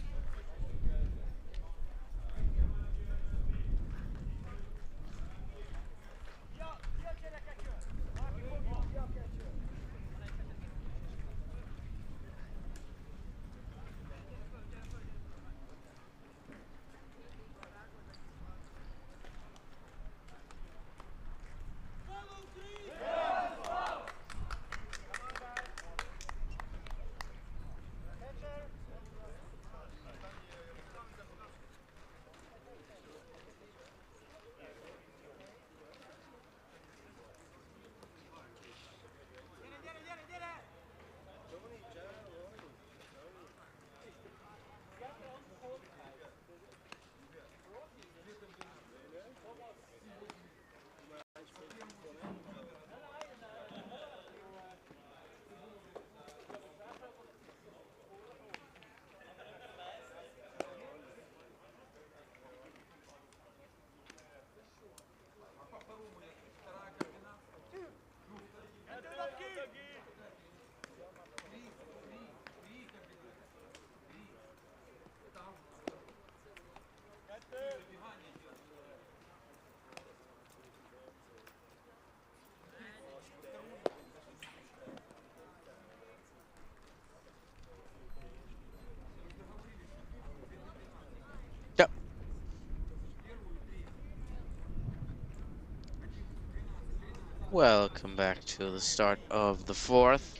Welcome back to the start of the fourth.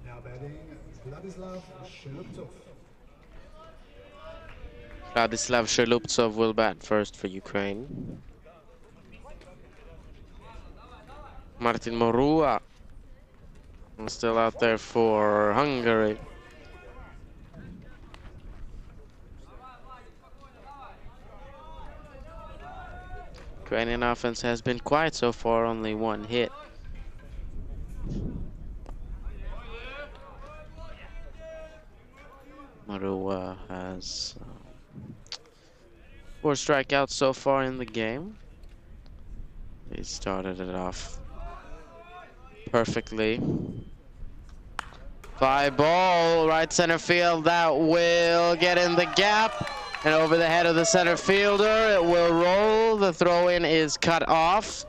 Now batting, Vladislav Sheluptov. Vladislav Sheluptov will bat first for Ukraine. Martin Morua still out there for Hungary. Ukrainian offense has been quiet so far, only one hit. Morua has 4 strikeouts so far in the game. He started it off perfectly. Fly ball, right center field, that will get in the gap and over the head of the center fielder. It will roll. The throw-in is cut off.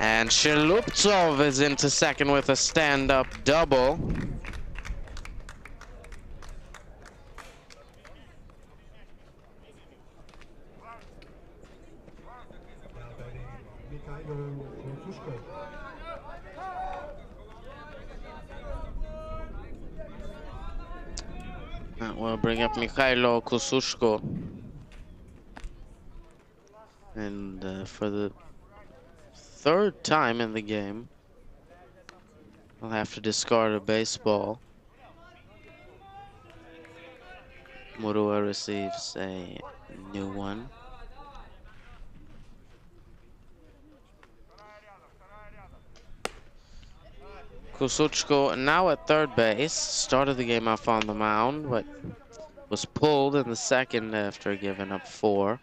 And Sheluptov is into second with a stand-up double. That will bring up Mikhailo Kusushko. And for the third time in the game, I'll have to discard a baseball. Morua receives a new one. Kusuchko now at third base. Started the game off on the mound, but was pulled in the second after giving up 4.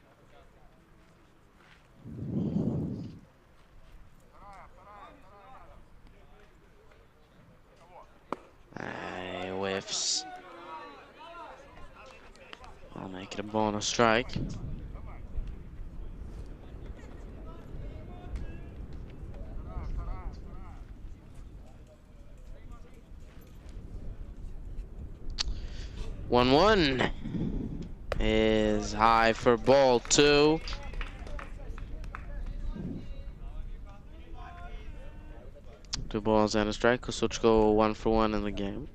Whiffs. I'll make it a ball and a strike. One is high for ball 2. Two balls and a strike. Kusuchko 1 for 1 in the game.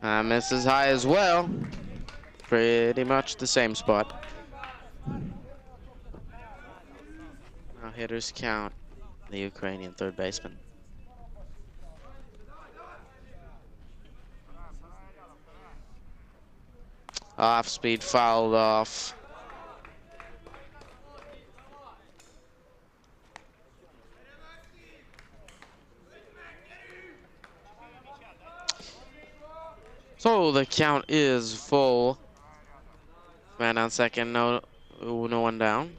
Misses high as well. Pretty much the same spot. Now hitters count the Ukrainian third baseman. Off speed, fouled off. So the count is full. Man on second, no one down.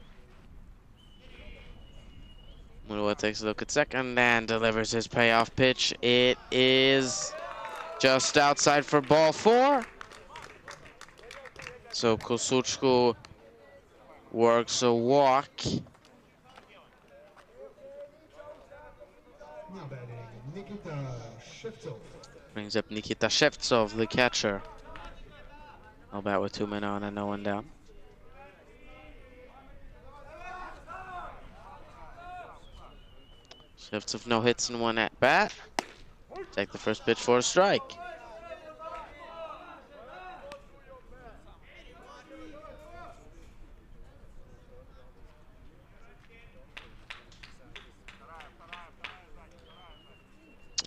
Morua takes a look at second and delivers his payoff pitch. It is just outside for ball 4. So Kusuchko works a walk. Now batting, Nikita Shevtsov. Brings up Nikita Shevtsov, the catcher. I'll bat with 2 men on and no one down. Shevtsov no hits and 1 at bat. Take the first pitch for a strike.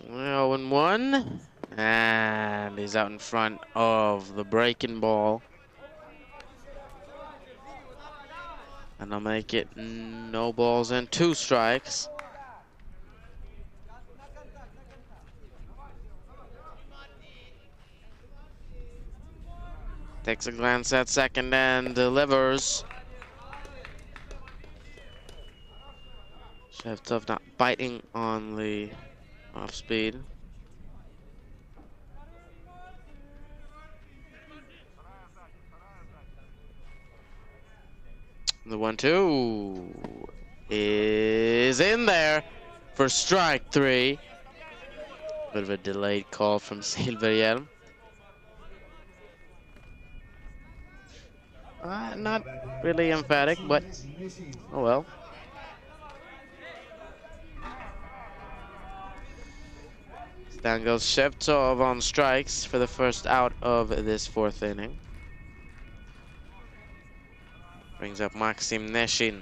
Well, 0-1. And he's out in front of the breaking ball. And I'll make it no balls and 2 strikes. Takes a glance at second and delivers. Shevtsov not biting on the off speed. The 1-2 is in there for strike 3. Bit of a delayed call from Silverhjelm. Not really emphatic, but oh well. Down goes Shevtsov on strikes for the first out of this fourth inning. Brings up Maxim Neshin.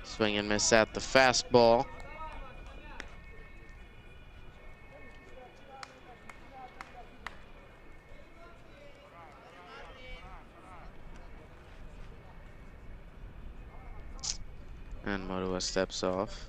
Swing and miss at the fastball. And Morua steps off.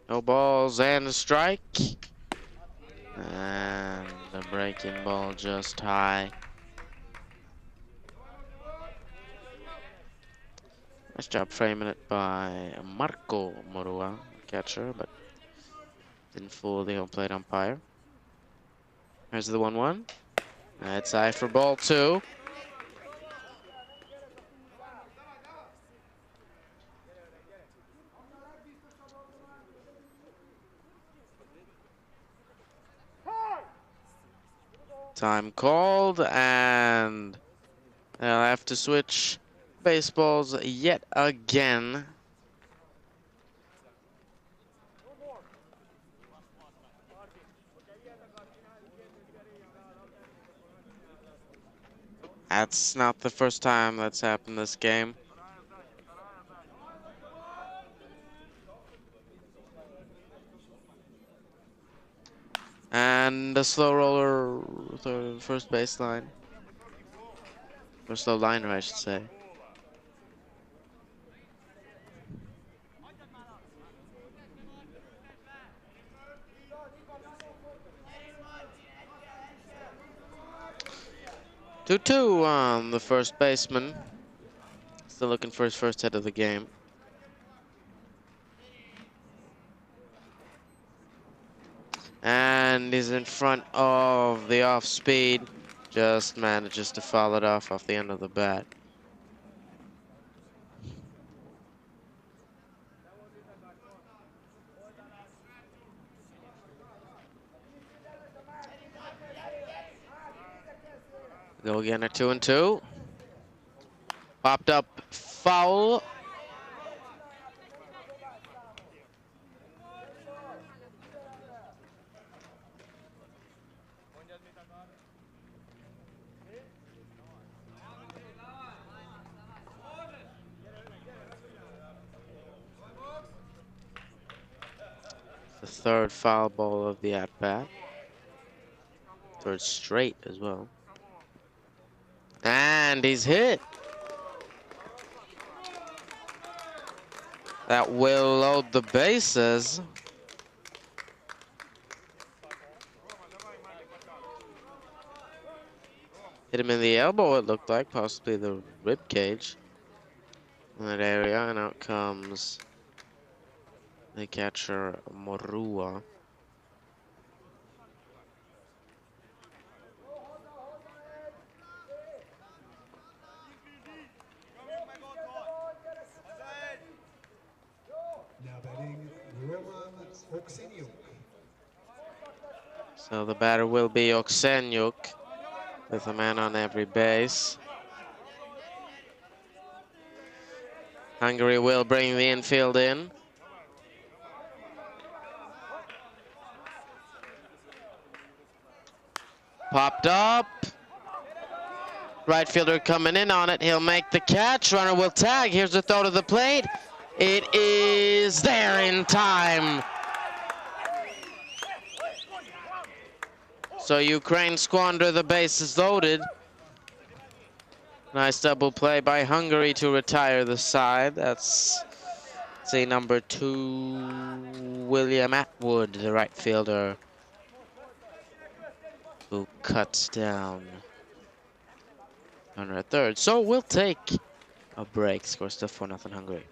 No balls and a strike. And the breaking ball just high. Nice job framing it by Marco Morua, catcher, but didn't fool the home plate umpire. Here's the 1-1. That's high for ball 2. Time called, and they'll have to switch baseballs yet again. That's not the first time that's happened this game. And a slow roller, the first baseline. Or slow liner, I should say. Two on the first baseman. Still looking for his first hit of the game. And he's in front of the off speed. Just manages to foul it off the end of the bat. Go again at 2-2. Popped up foul. The third foul ball of the at-bat. Third straight as well. And he's hit. That will load the bases. Hit him in the elbow, it looked like, possibly the rib cage in that area, and out comes the catcher Morua. Now batting Roman Oksenyuk. So the batter will be Oksenyuk with a man on every base. Hungary will bring the infield in. Popped up. Right fielder coming in on it. He'll make the catch. Runner will tag. Here's the throw to the plate. It is there in time. So Ukraine squander the bases loaded. Nice double play by Hungary to retire the side. That's, say, number 2, William Atwood, the right fielder, who cuts down runner at third. So we'll take a break. Score still 4-0 Hungary.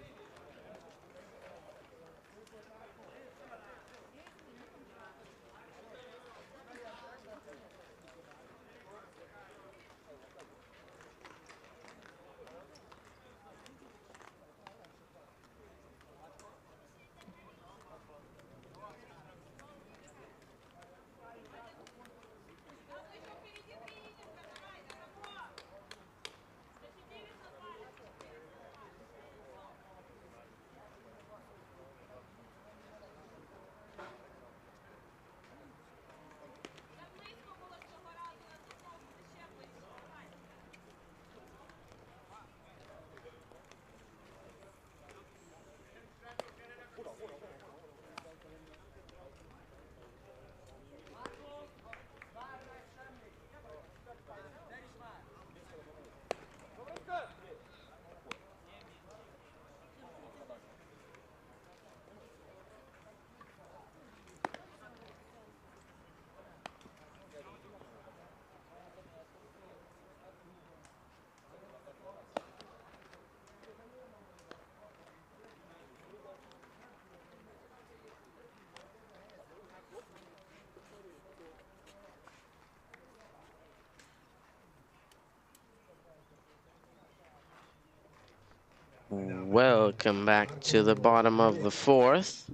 Welcome back to the bottom of the fourth.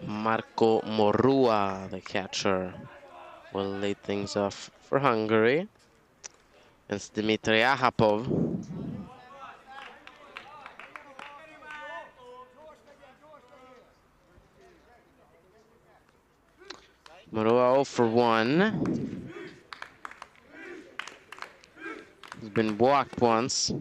Marco Morua, the catcher, will lead things off for Hungary. It's Dmitry Ahapov. Morua 0 for 1. He's been walked once.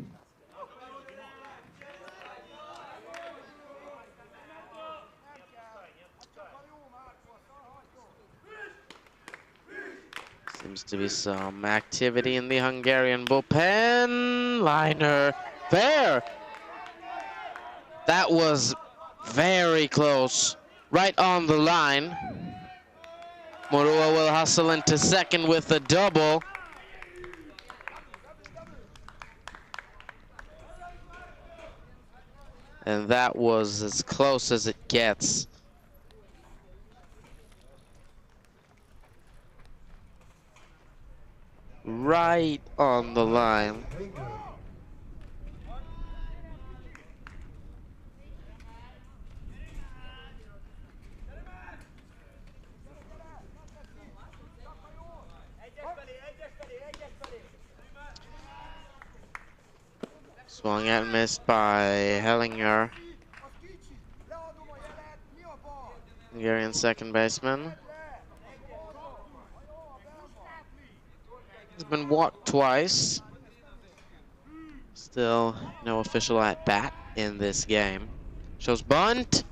Seems to be some activity in the Hungarian bullpen. Liner there. That was very close. Right on the line. Morua will hustle into second with a double. And that was as close as it gets. Right on the line. Swung and missed by Hellinger. Hungarian second baseman. He's been walked twice. Still no official at bat in this game. Shows bunt.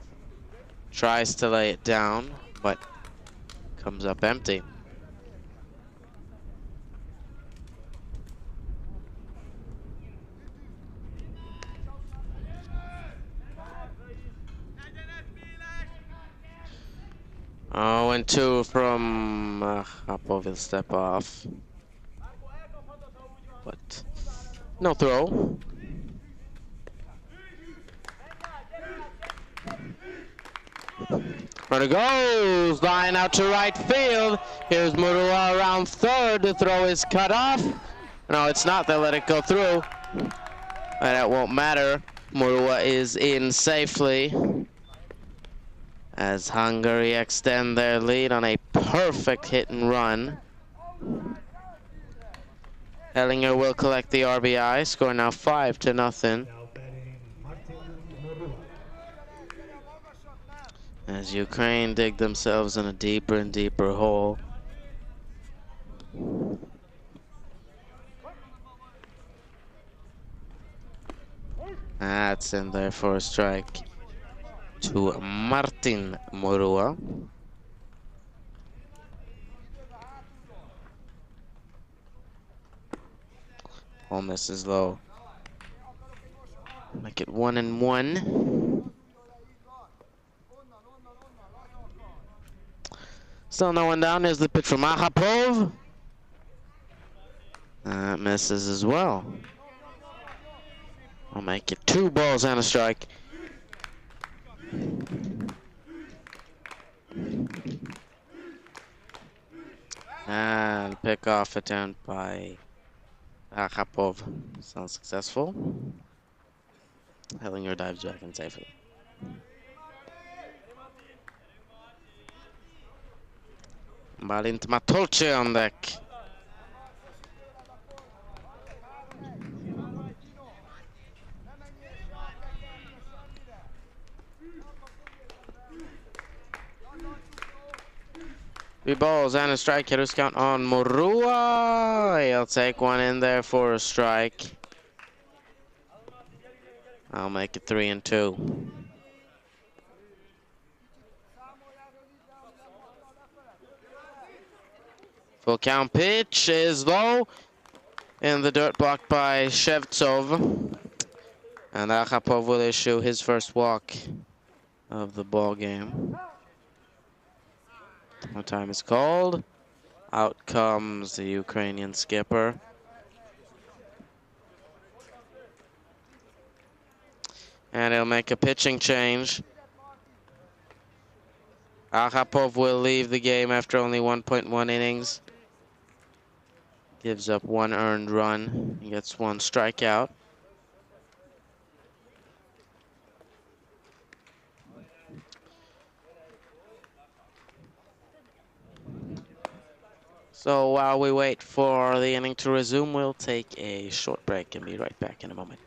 Tries to lay it down, but comes up empty. Oh, and 2 from Hapov will step off. But no throw. Runner goes, line out to right field. Here's Morua around third. The throw is cut off. No, it's not. They'll let it go through. And that won't matter. Morua is in safely as Hungary extend their lead on a perfect hit and run. Hellinger will collect the RBI. Score now 5-0. As Ukraine dig themselves in a deeper and deeper hole. That's in there for a strike to Martin Morua. All misses low. Make it 1-1. Still no one down. There's the pitch from Ahapov. That misses as well. I'll make it 2 balls and a strike. And pickoff attempt by Ahapov. It's unsuccessful. Hellinger dives back in safely. Balint Matolce on deck. Three balls and a strike. Hitters count on Morua. He'll take one in there for a strike. I'll make it 3-2. Full count pitch is low. In the dirt blocked by Shevtsov. And Ahapov will issue his first walk of the ball game. No time is called. Out comes the Ukrainian skipper. And he'll make a pitching change. Ahapov will leave the game after only 1.1 innings. Gives up 1 earned run. He gets 1 strikeout. So while we wait for the inning to resume, we'll take a short break and be right back in a moment.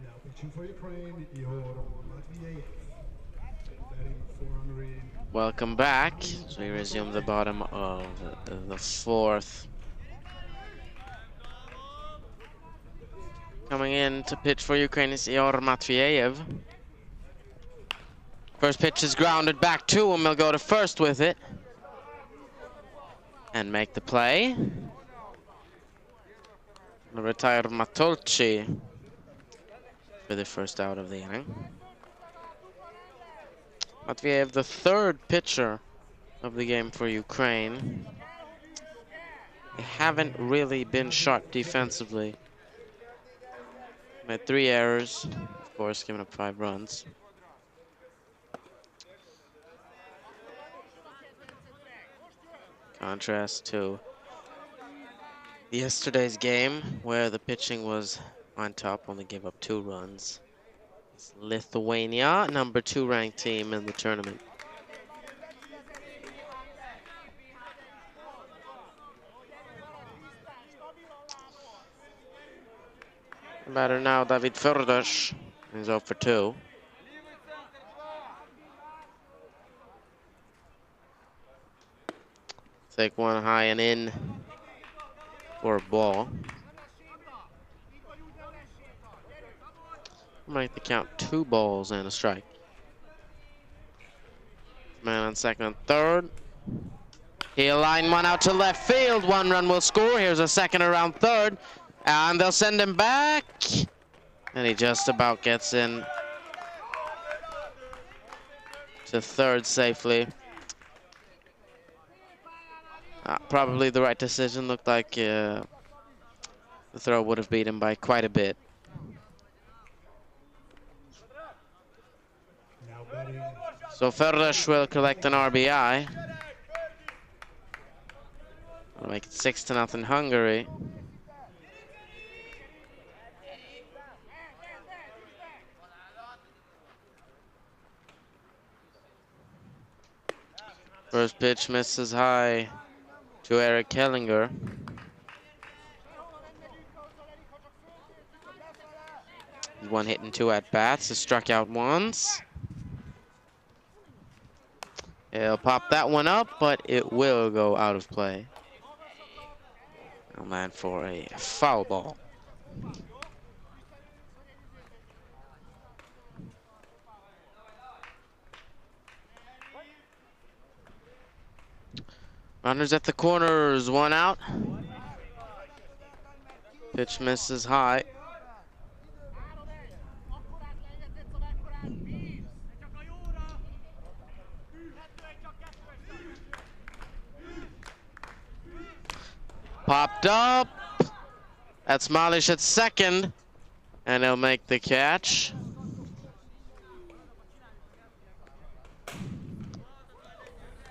Now pitching for Ukraine, Ihor Matviev. Batting for Hungary. Welcome back. So we resume the bottom of the fourth. Coming in to pitch for Ukraine is Ihor Matviev. First pitch is grounded back to him. He'll go to first with it and make the play. Retire Matolci for the first out of the inning. Matviev, the third pitcher of the game for Ukraine. They haven't really been sharp defensively. Made 3 errors, of course, giving up 5 runs. Contrast to yesterday's game, where the pitching was on top, only gave up 2 runs. It's Lithuania, number 2 ranked team in the tournament. Batter now, David Ferdas. He's 0 for 2. Take one high and in for a ball. Make the count 2 balls and a strike. Man on second and third. He'll line one out to left field. 1 run will score. Here's a second around third. And they'll send him back. And he just about gets in to third safely. Probably the right decision. Looked like the throw would have beat him by quite a bit. So Ferdas will collect an RBI. That'll make it 6-0 Hungary. First pitch misses high to Eric Hellinger. One hit and 2 at bats. Has struck out once. He'll pop that one up, but it will go out of play. I'll land for a foul ball. Runners at the corners, 1 out. Pitch misses high. Popped up. That's Malish at second, and he'll make the catch.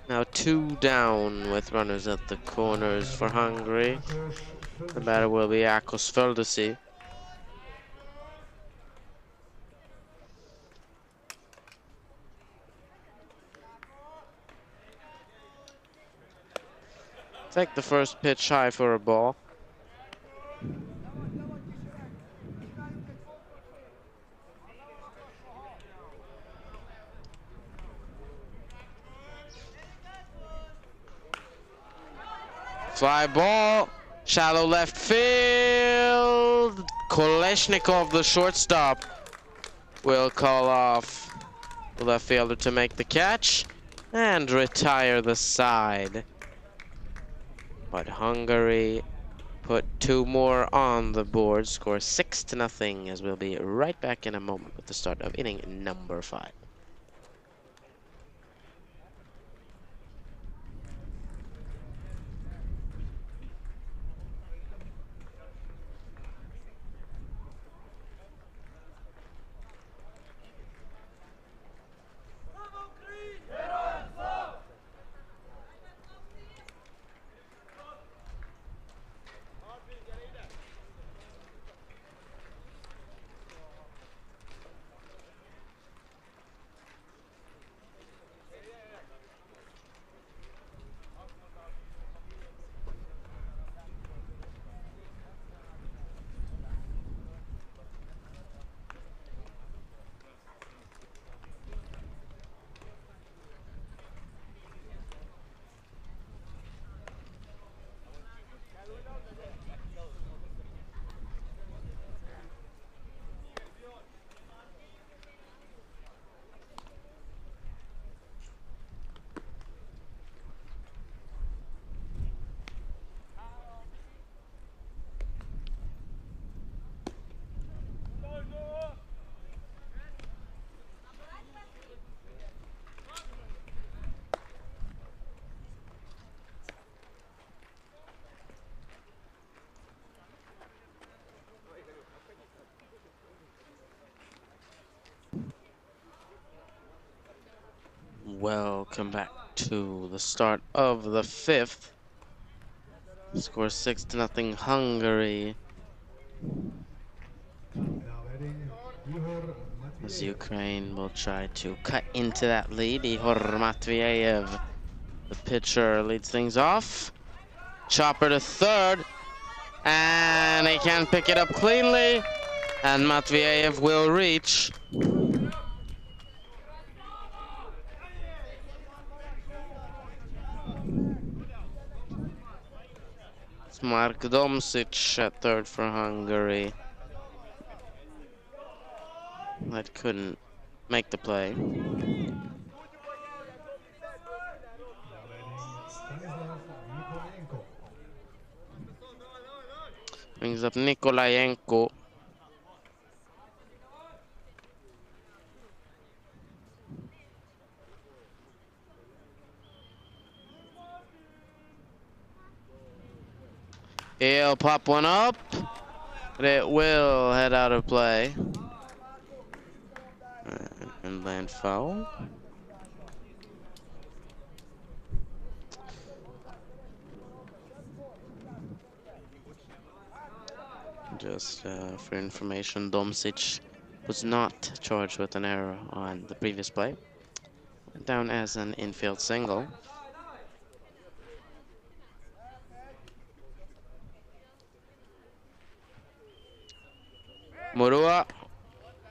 Now 2 down with runners at the corners for Hungary. The batter will be Akos Feldesi. Take the first pitch high for a ball. Fly ball, shallow left field. Koleshnikov, the shortstop, will call off the left fielder to make the catch and retire the side. But Hungary put 2 more on the board, score 6-0, as we'll be right back in a moment with the start of inning number 5. Welcome back to the start of the 5th. Score 6-0 Hungary. As Ukraine will try to cut into that lead. Ihor Matviev, the pitcher, leads things off. Chopper to third. And he can pick it up cleanly. And Matviev will reach. Mark Domsic at third for Hungary. That couldn't make the play. Brings up Nikolayenko. He'll pop one up, but it will head out of play and land foul. Just for information, Domsic was not charged with an error on the previous play. Went down as an infield single. Murua,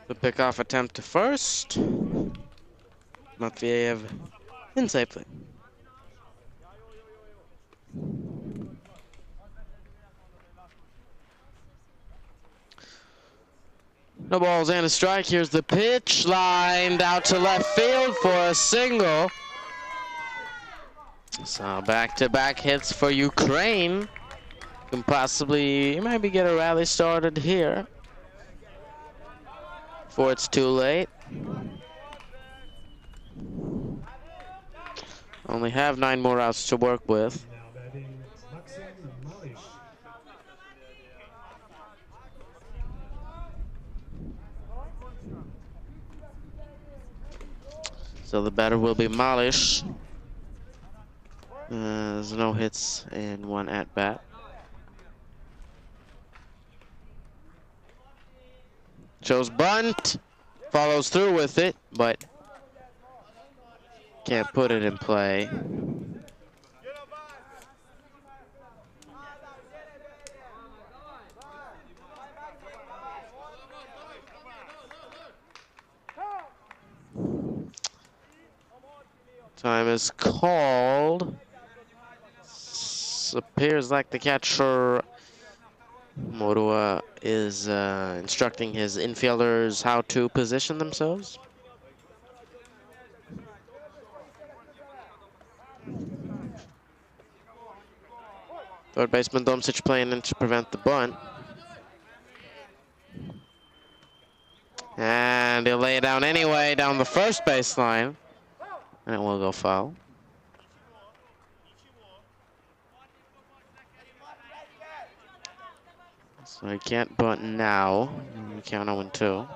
the pickoff attempt to first. Matviev in safely. No balls and a strike. Here's the pitch, lined out to left field for a single. So back-to-back hits for Ukraine. Can possibly maybe get a rally started here before it's too late. Only have 9 more outs to work with. So the batter will be Malish. There's no hits in 1 at-bat. Shows bunt, follows through with it, but can't put it in play. Time is called. Appears like the catcher Morua is instructing his infielders how to position themselves. Third baseman Domsic playing in to prevent the bunt. And he'll lay it down anyway, down the first baseline. And it will go foul. So he can't bunt now. We count 0-2.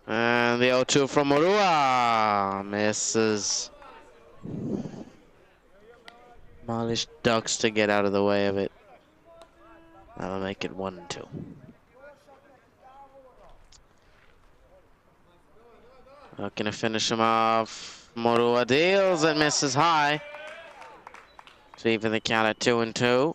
And the 0-2 from Morua misses. Malish ducks to get out of the way of it. That'll make it 1-2. Looking to finish him off. Morua deals and misses high. So even the count at 2-2.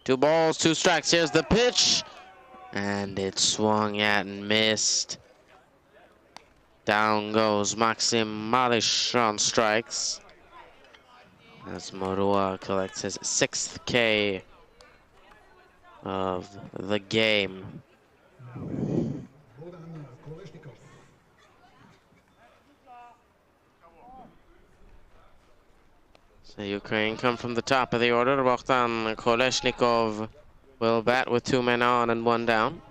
Two balls, two strikes. Here's the pitch. And it swung at and missed. Down goes Maxim Malish on strikes. As Morua collects his 6th K of the game. So Ukraine come from the top of the order. Bogdan Koleshnikov will bat with 2 men on and 1 down.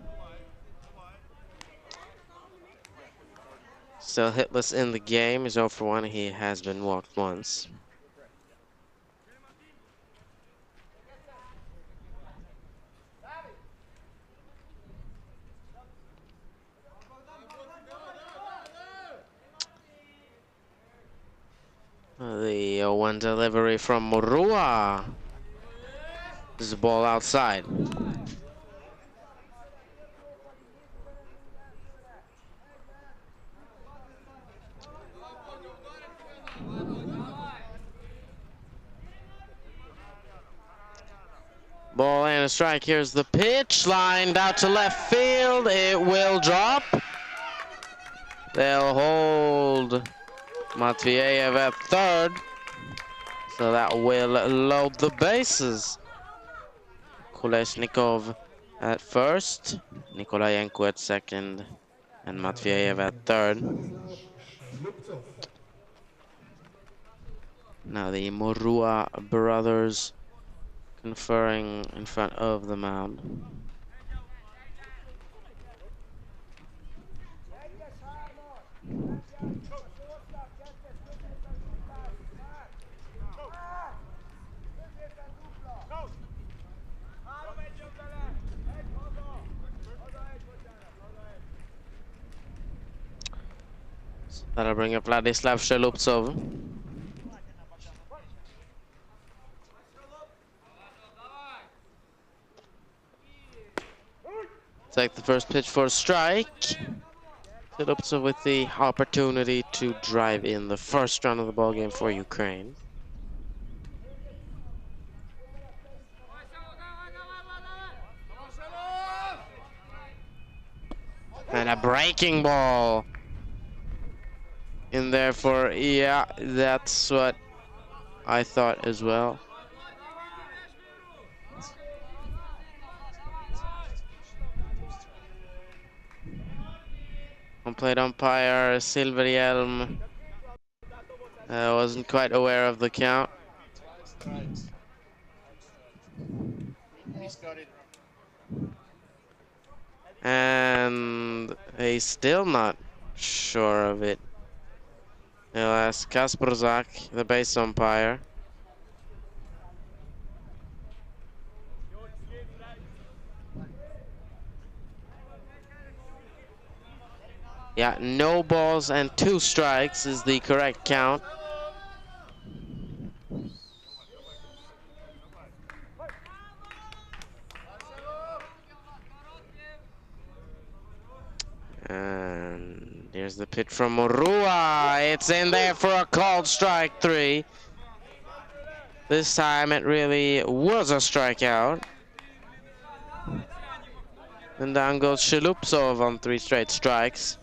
Still hitless in the game. He's 0 for 1. He has been walked once. The 0-1 delivery from Morua. This is a ball outside. Ball and a strike. Here's the pitch. Lined out to left field. It will drop. They'll hold Matveyev at third. So that will load the bases. Kolesnikov at first. Nikolayenko at second. And Matveyev at third. Now the Morua brothers conferring in front of the mound. That'll bring up Vladislav Sheluptsov. Take the first pitch for a strike. Sheluptsov with the opportunity to drive in the first run of the ball game for Ukraine. And a breaking ball in there for, yeah, that's what I thought as well. On plate umpire Silverhjelm wasn't quite aware of the count. And he's still not sure of it. He'll ask Kasperzak, the base umpire. Yeah, no balls and 2 strikes is the correct count. Here's the pitch from Morua. It's in there for a called strike 3. This time it really was a strikeout. And down goes Shalupsov on 3 straight strikes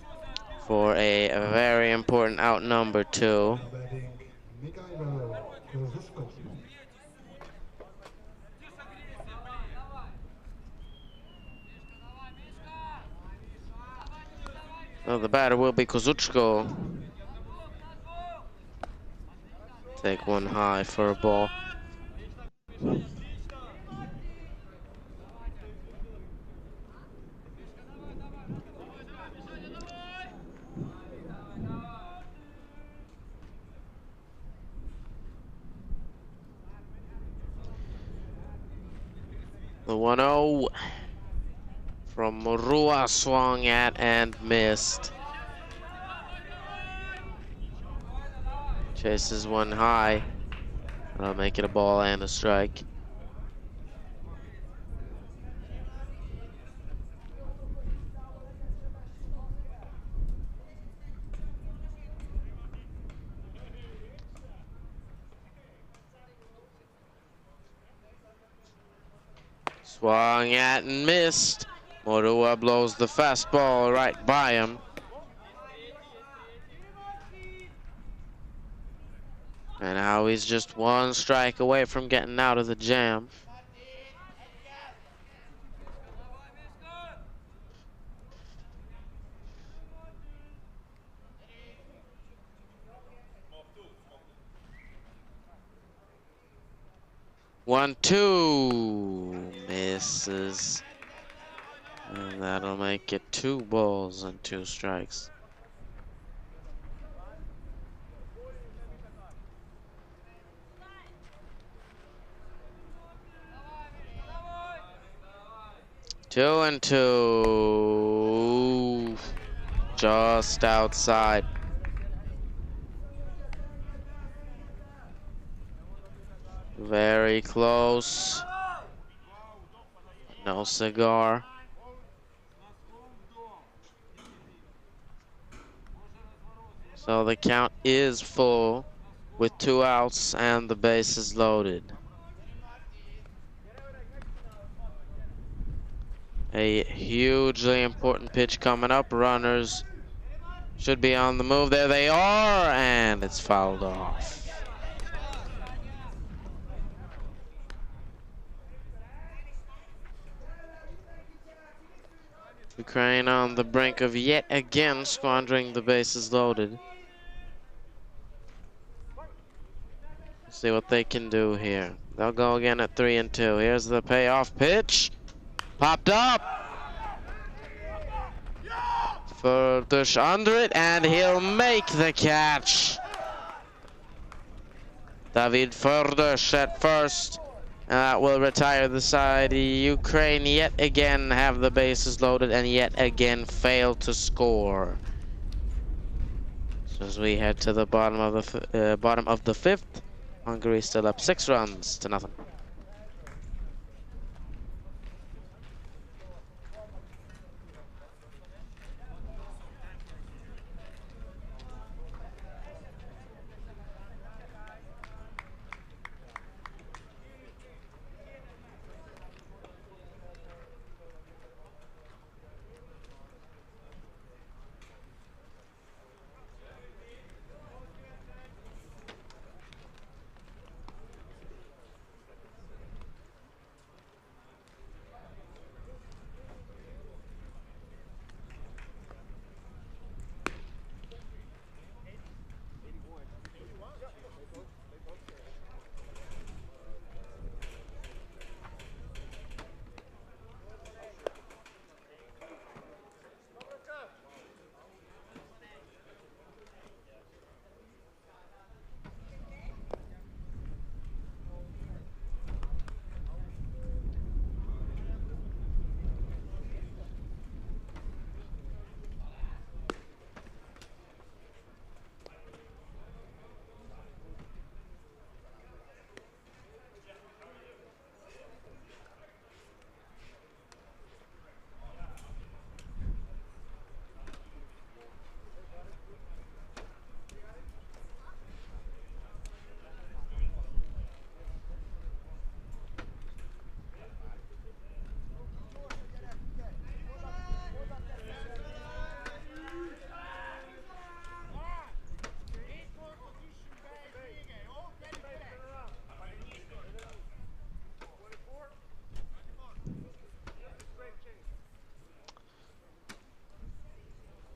for a very important out number 2. Well, the batter will be Kozuchko. Take one high for a ball. The 1-0 from Morua, swung at and missed. Chases one high. That'll make it a ball and a strike. Swung at and missed. Morua blows the fastball right by him. And now he's just one strike away from getting out of the jam. One, two, misses. And that'll make it 2 balls and 2 strikes. Two and 2. Just outside. Very close. No cigar. So the count is full with 2 outs and the bases loaded. A hugely important pitch coming up. Runners should be on the move. There they are, and it's fouled off. Ukraine on the brink of yet again squandering the bases loaded. Let's see what they can do here. They'll go again at 3 and 2. Here's the payoff pitch. Popped up. Furdush under it, and he'll make the catch. David Furdush at first. And that will retire the side. Ukraine yet again have the bases loaded and yet again fail to score. So as we head to the bottom of the 5th, Hungary still up 6 runs to nothing.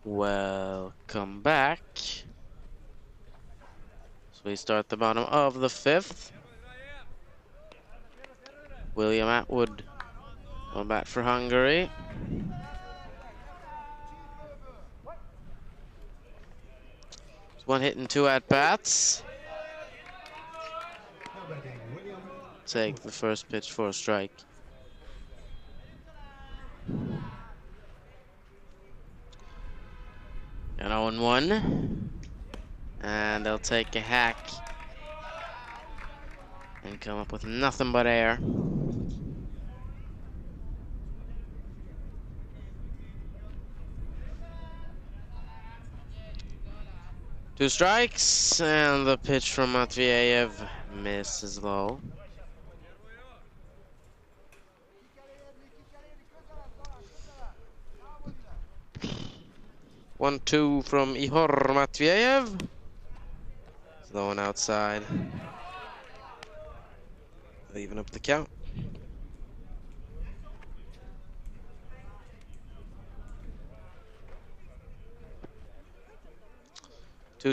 Welcome back. So we start the bottom of the 5th. William Atwood on bat for Hungary. It's 1 hit and 2 at-bats. Take the first pitch for a strike. And 0-1. And they'll take a hack and come up with nothing but air. Two strikes, and the pitch from Matveyev misses low. One, two from Ihor Matveyev. Low and outside. Even up the count.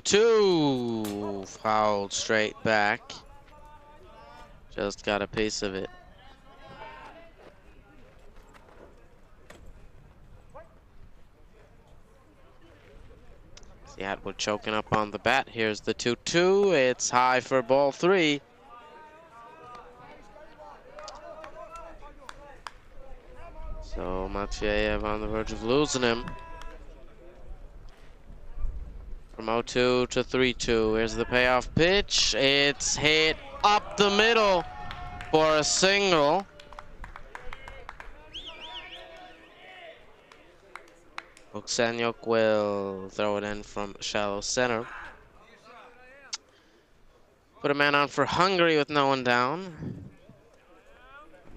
Two, fouled straight back. Just got a piece of it. See Atwood choking up on the bat. Here's the 2-2. It's high for ball 3. So Matveyev on the verge of losing him. From 0-2 to 3-2. Here's the payoff pitch. It's hit up the middle for a single. Oksanyuk will throw it in from shallow center. Put a man on for Hungary with no one down.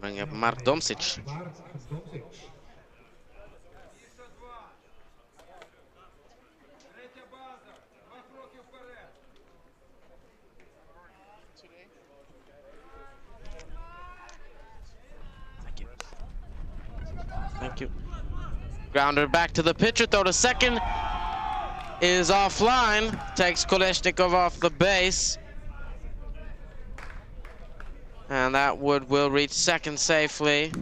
Bring up Mark Domsic. Thank you. Grounder back to the pitcher, throw to second. Is offline. Takes Kolesnikov off the base. And that will reach second safely.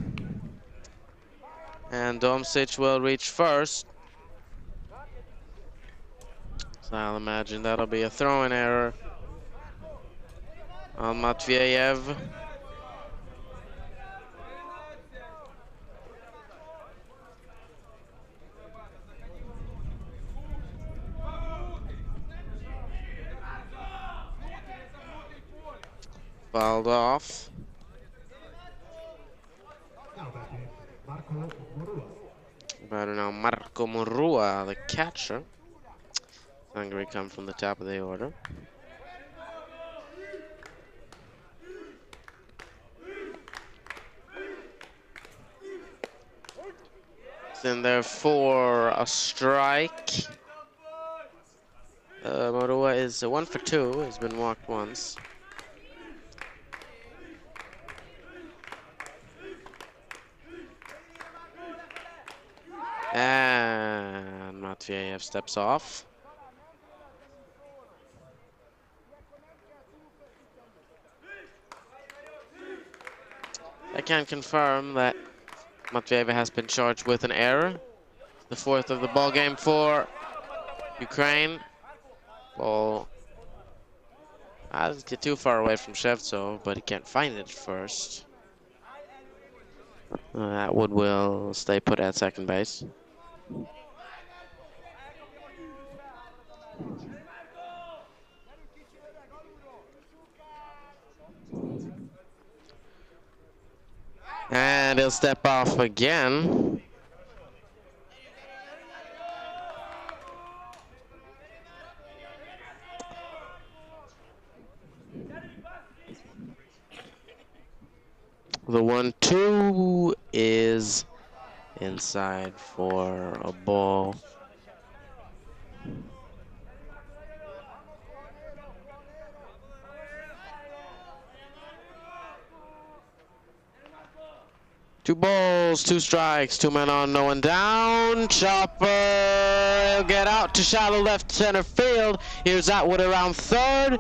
And Domsic will reach first. So I'll imagine that'll be a throwing error on Matveyev. Fouled off. Batter now Marco Murua, the catcher. Hungary come from the top of the order. It's in there for a strike. Murua is 1 for 2. He's been walked once. And Matveyev steps off. I can confirm that Matveyev has been charged with an error. The 4th of the ball game for Ukraine. Ball doesn't get too far away from Shevtsov, but he can't find it first. Atwood will stay put at second base. And he'll step off again. The 1-2 is inside for a ball. 2 balls, 2 strikes, 2 men on, no one down. Chopper, he'll get out to shallow left center field. Here's Atwood around third.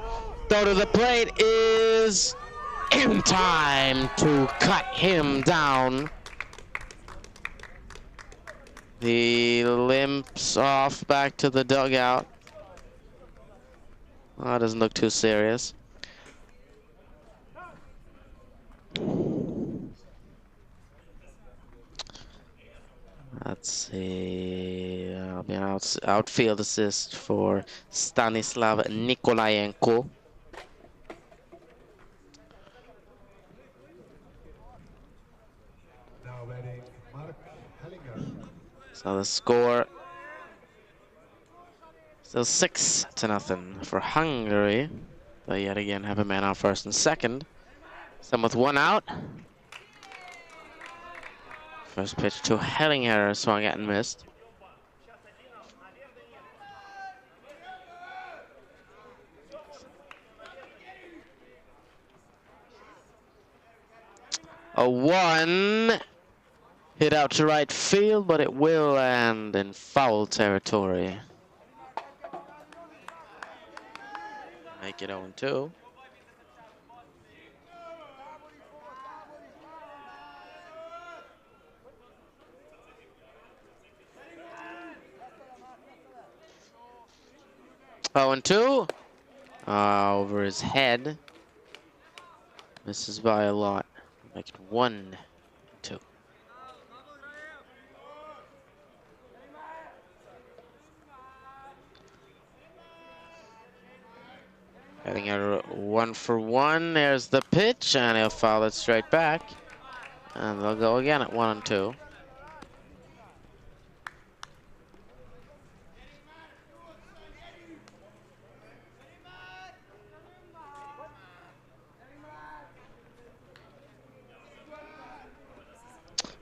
Throw to the plate is in time to cut him down. He limps off back to the dugout. Oh, doesn't look too serious. Let's see. That'll be an outfield assist for Stanislav Nikolayenko. Now batting Mark Hellinger. So the score still 6-0 for Hungary. They yet again have a man on first and second. Some with 1 out. First pitch to Hellinger, swung at and missed. A 1 hit out to right field, but it will land in foul territory. Make it 0-2. Oh, and 2. Over his head. Misses by a lot. Make it 1-2. Heading at 1 for 1. There's the pitch, and he'll foul it straight back. And they'll go again at 1-2.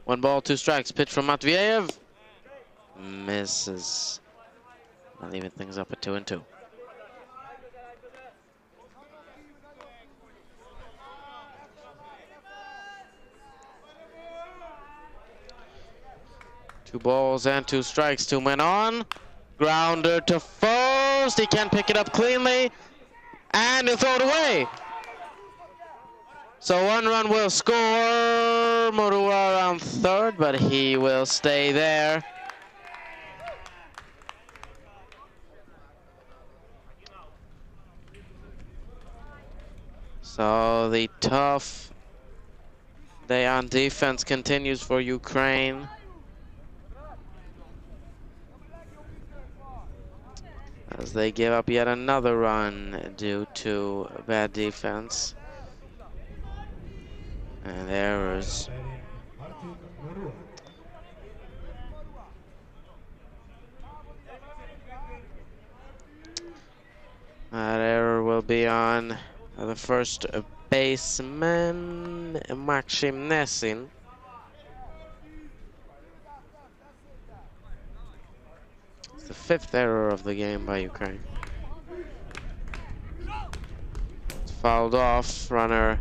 One ball, 2 strikes. Pitch from Matveyev. Misses. Not leaving things up at 2-2. Two balls and 2 strikes. 2 men on. Grounder to first. He can't pick it up cleanly. And he'll throw it away. So 1 run will score. Morua around third, but he will stay there. So the tough day on defense continues for Ukraine. As they give up yet another run due to bad defense and errors. That error will be on the first baseman, Maxim Nesin. It's the 5th error of the game by Ukraine. It's fouled off. Runner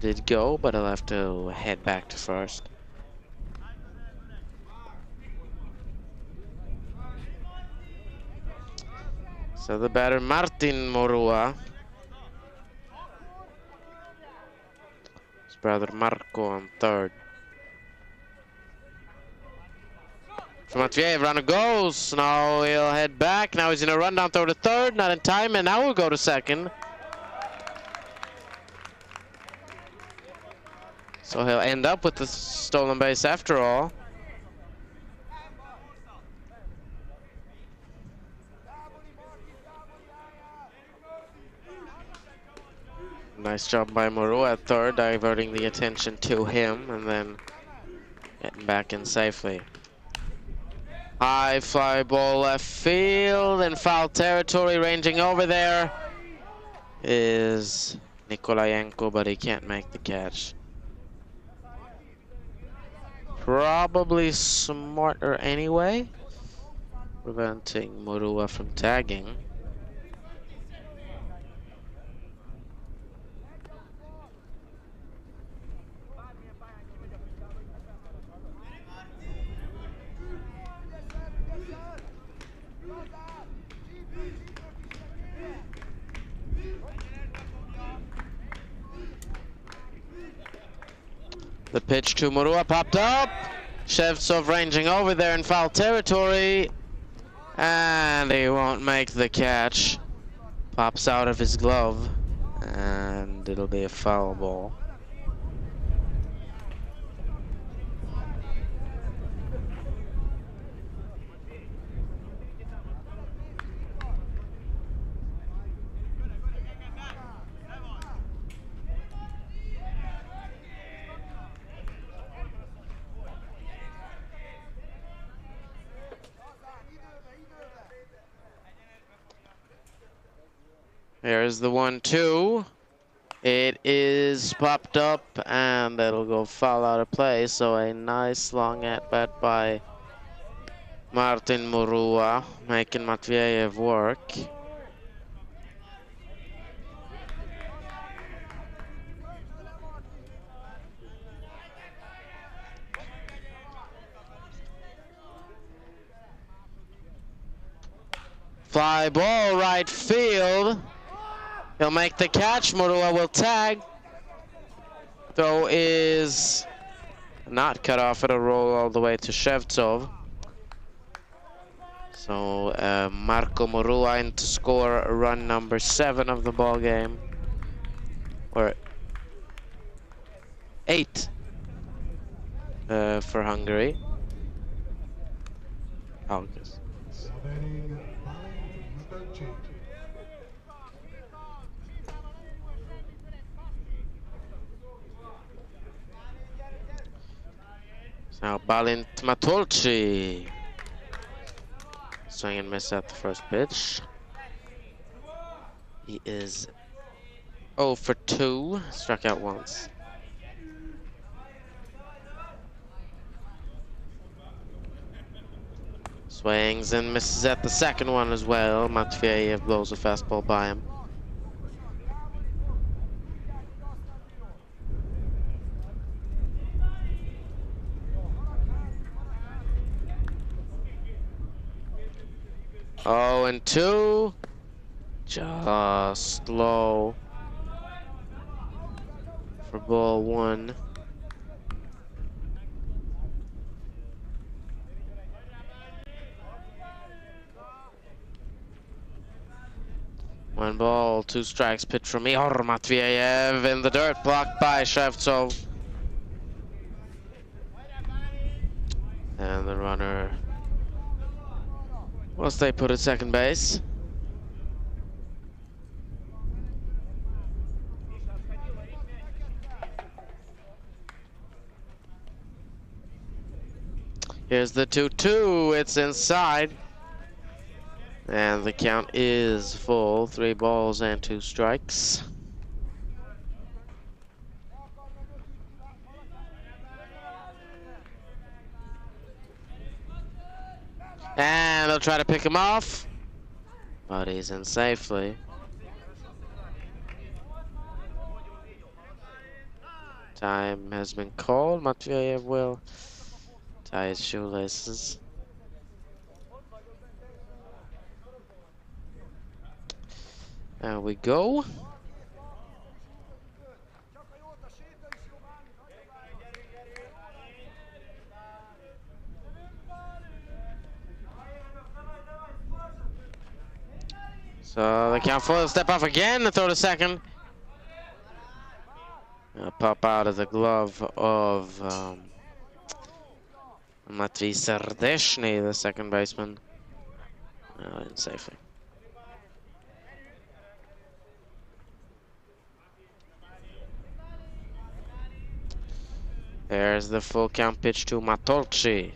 did go, but he'll have to head back to first. So the batter, Martin Morua. His brother Marco on third. From Matveyev, runner goes. Now he'll head back. Now he's in a run down throw to third. Not in time, and now we'll go to second. So he'll end up with the stolen base after all. Nice job by Moreau at third, diverting the attention to him and then getting back in safely. High fly ball left field in foul territory. Ranging over there is Nikolayenko, but he can't make the catch. Probably smarter anyway, preventing Murua from tagging. The pitch to Murua popped up. Shevtsov ranging over there in foul territory. And he won't make the catch. Pops out of his glove. And it'll be a foul ball. Here's the 1-2. It is popped up, and that'll go foul out of play. So a nice long at-bat by Martin Murua, making Matveyev work. Fly ball, right field. He'll make the catch. Murua will tag. Throw is not cut off. It'll roll all the way to Shevtsov. So Marco Murua in to score run number 7 of the ball game, or 8 for Hungary. August. Now Balint Matolci. Swing and miss at the first pitch. He is 0 for 2, struck out once. Swings and misses at the second one as well. Matveyev blows a fastball by him. Oh, and 2. Just low for ball 1. One ball, 2 strikes, pitch from Ihor Matveyev in the dirt, blocked by Shevtsov. And the runner will stay put at second base. Here's the 2-2, it's inside. And the count is full, 3 balls and 2 strikes. And they'll try to pick him off, but he's in safely. Time has been called. Matveyev will tie his shoelaces. There we go. So the count full, step off again, throw to second. Pop out of the glove of Matvey Serdeshny, the second baseman. In safely. There's the full count pitch to Matolci.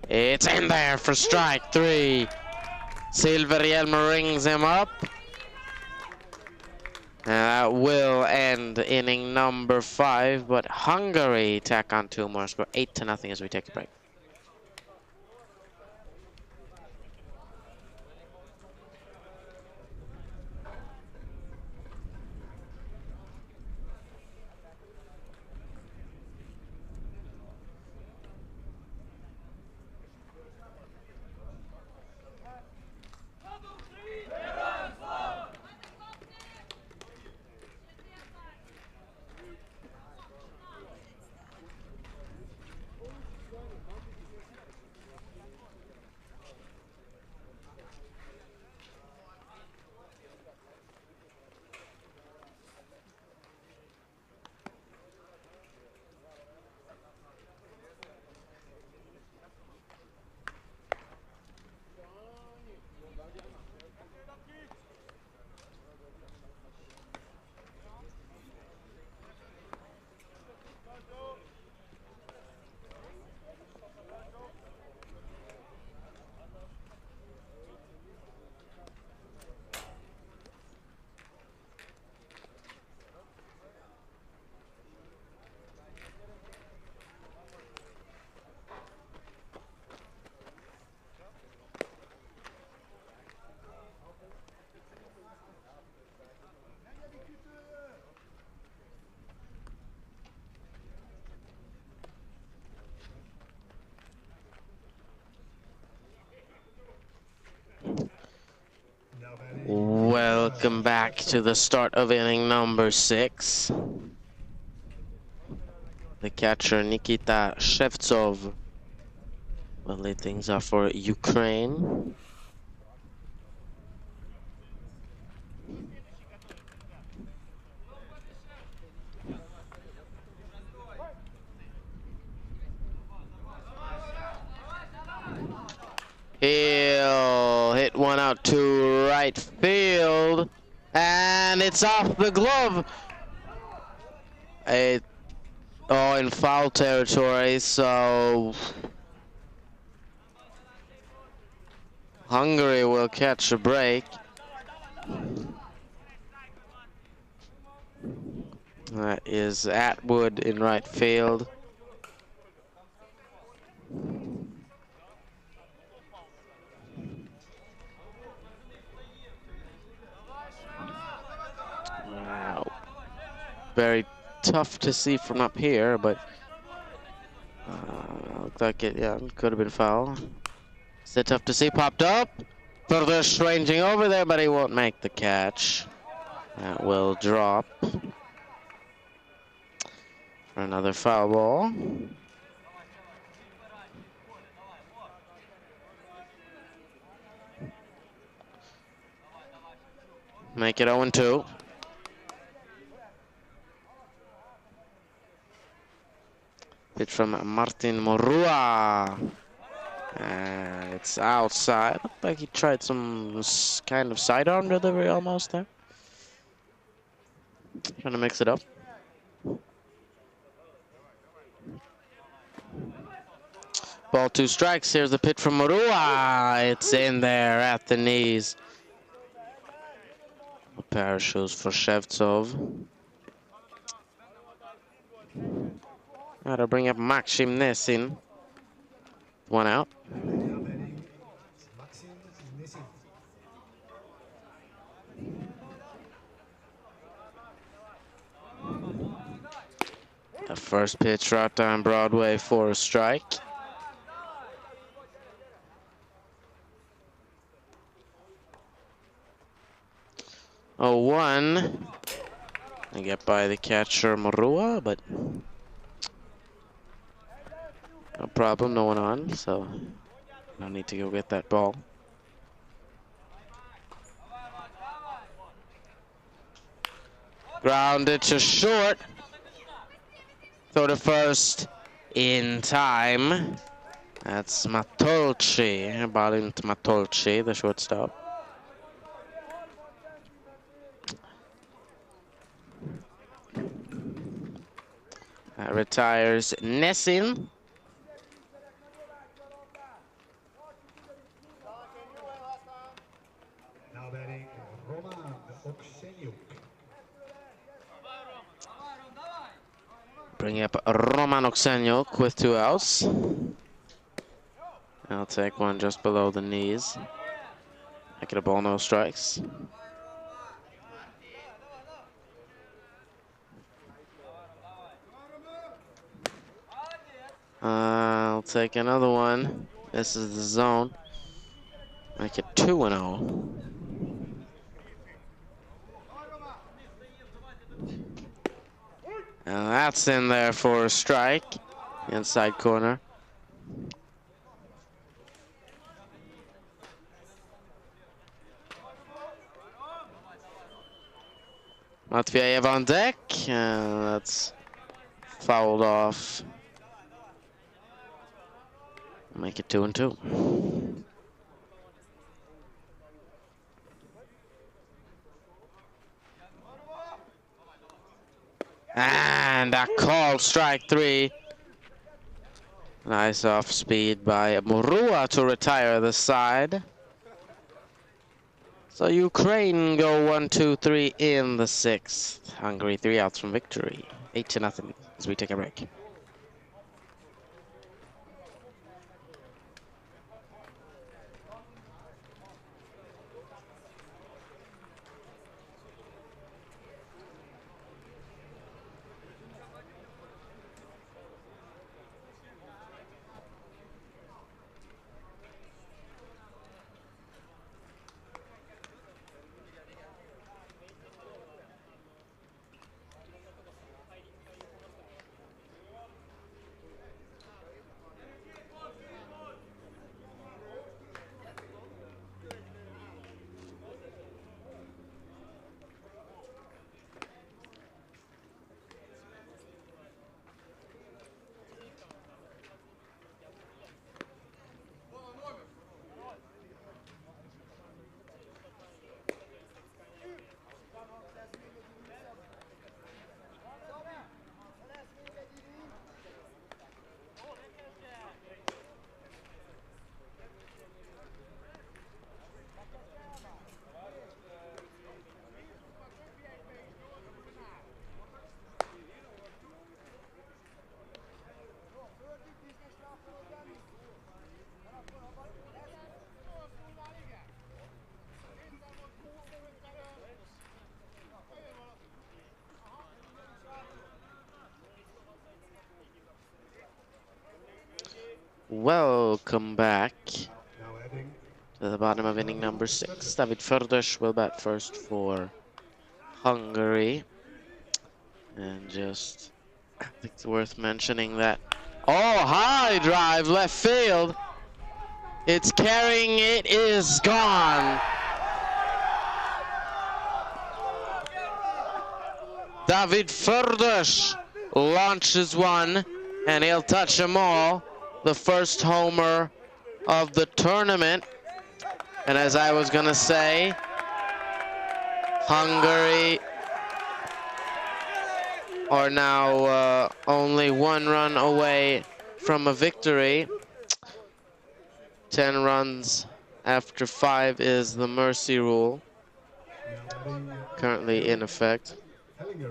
It's in there for strike 3. Silverhjelm rings him up. That will end inning number 5, but Hungary tack on 2 more, score 8-0 as we take a break. Welcome back to the start of inning number 6. The catcher Nikita Shevtsov will lead things off for Ukraine. He'll hit one out to right field, and it's off the glove. In foul territory, so Hungary will catch a break. That is Atwood in right field. Wow. Very tough to see from up here, but looked like it, yeah, could have been foul. Is it tough to see? Popped up. Further ranging over there, but he won't make the catch. That will drop for another foul ball. Make it 0-2. Pitch from Martin Morua. It's outside. Looked like he tried some kind of sidearm delivery almost there. Trying to mix it up. Ball 2 strikes. Here's the pitch from Morua. It's in there at the knees. A pair of shoes for Shevtsov. That'll bring up Maxim Nesin. 1 out. The first pitch right down Broadway for a strike. Oh, 1. I get by the catcher Morua, but no problem, no one on, so no need to go get that ball. Grounded to short. Throw to first in time. That's Matolci, Balint Matolci, the shortstop. That retires Nesin. Now batting Roman Oksenyuk. Bring up Roman Oksenyuk with 2 outs. I'll take one just below the knees. Make it a ball, no strikes. I'll take another one. This is the zone. Make it 2-0. And that's in there for a strike. Inside corner. Matviev on deck. And that's fouled off. Make it 2-2. And a call, strike 3. Nice off speed by Morua to retire the side. So Ukraine go 1-2-3 in the 6th. Hungary 3 outs from victory. 8-0 as we take a break. Welcome back to Now adding the bottom of inning number 6. David Fördes will bat first for Hungary. And just, I think it's worth mentioning that. Oh, high drive, left field. It's carrying, it is gone. David Fördes launches one, and he'll touch them all. The first homer of the tournament. And as I was gonna say, Hungary are now only 1 run away from a victory. 10 runs after 5 is the mercy rule, now adding currently in effect. Hellinger.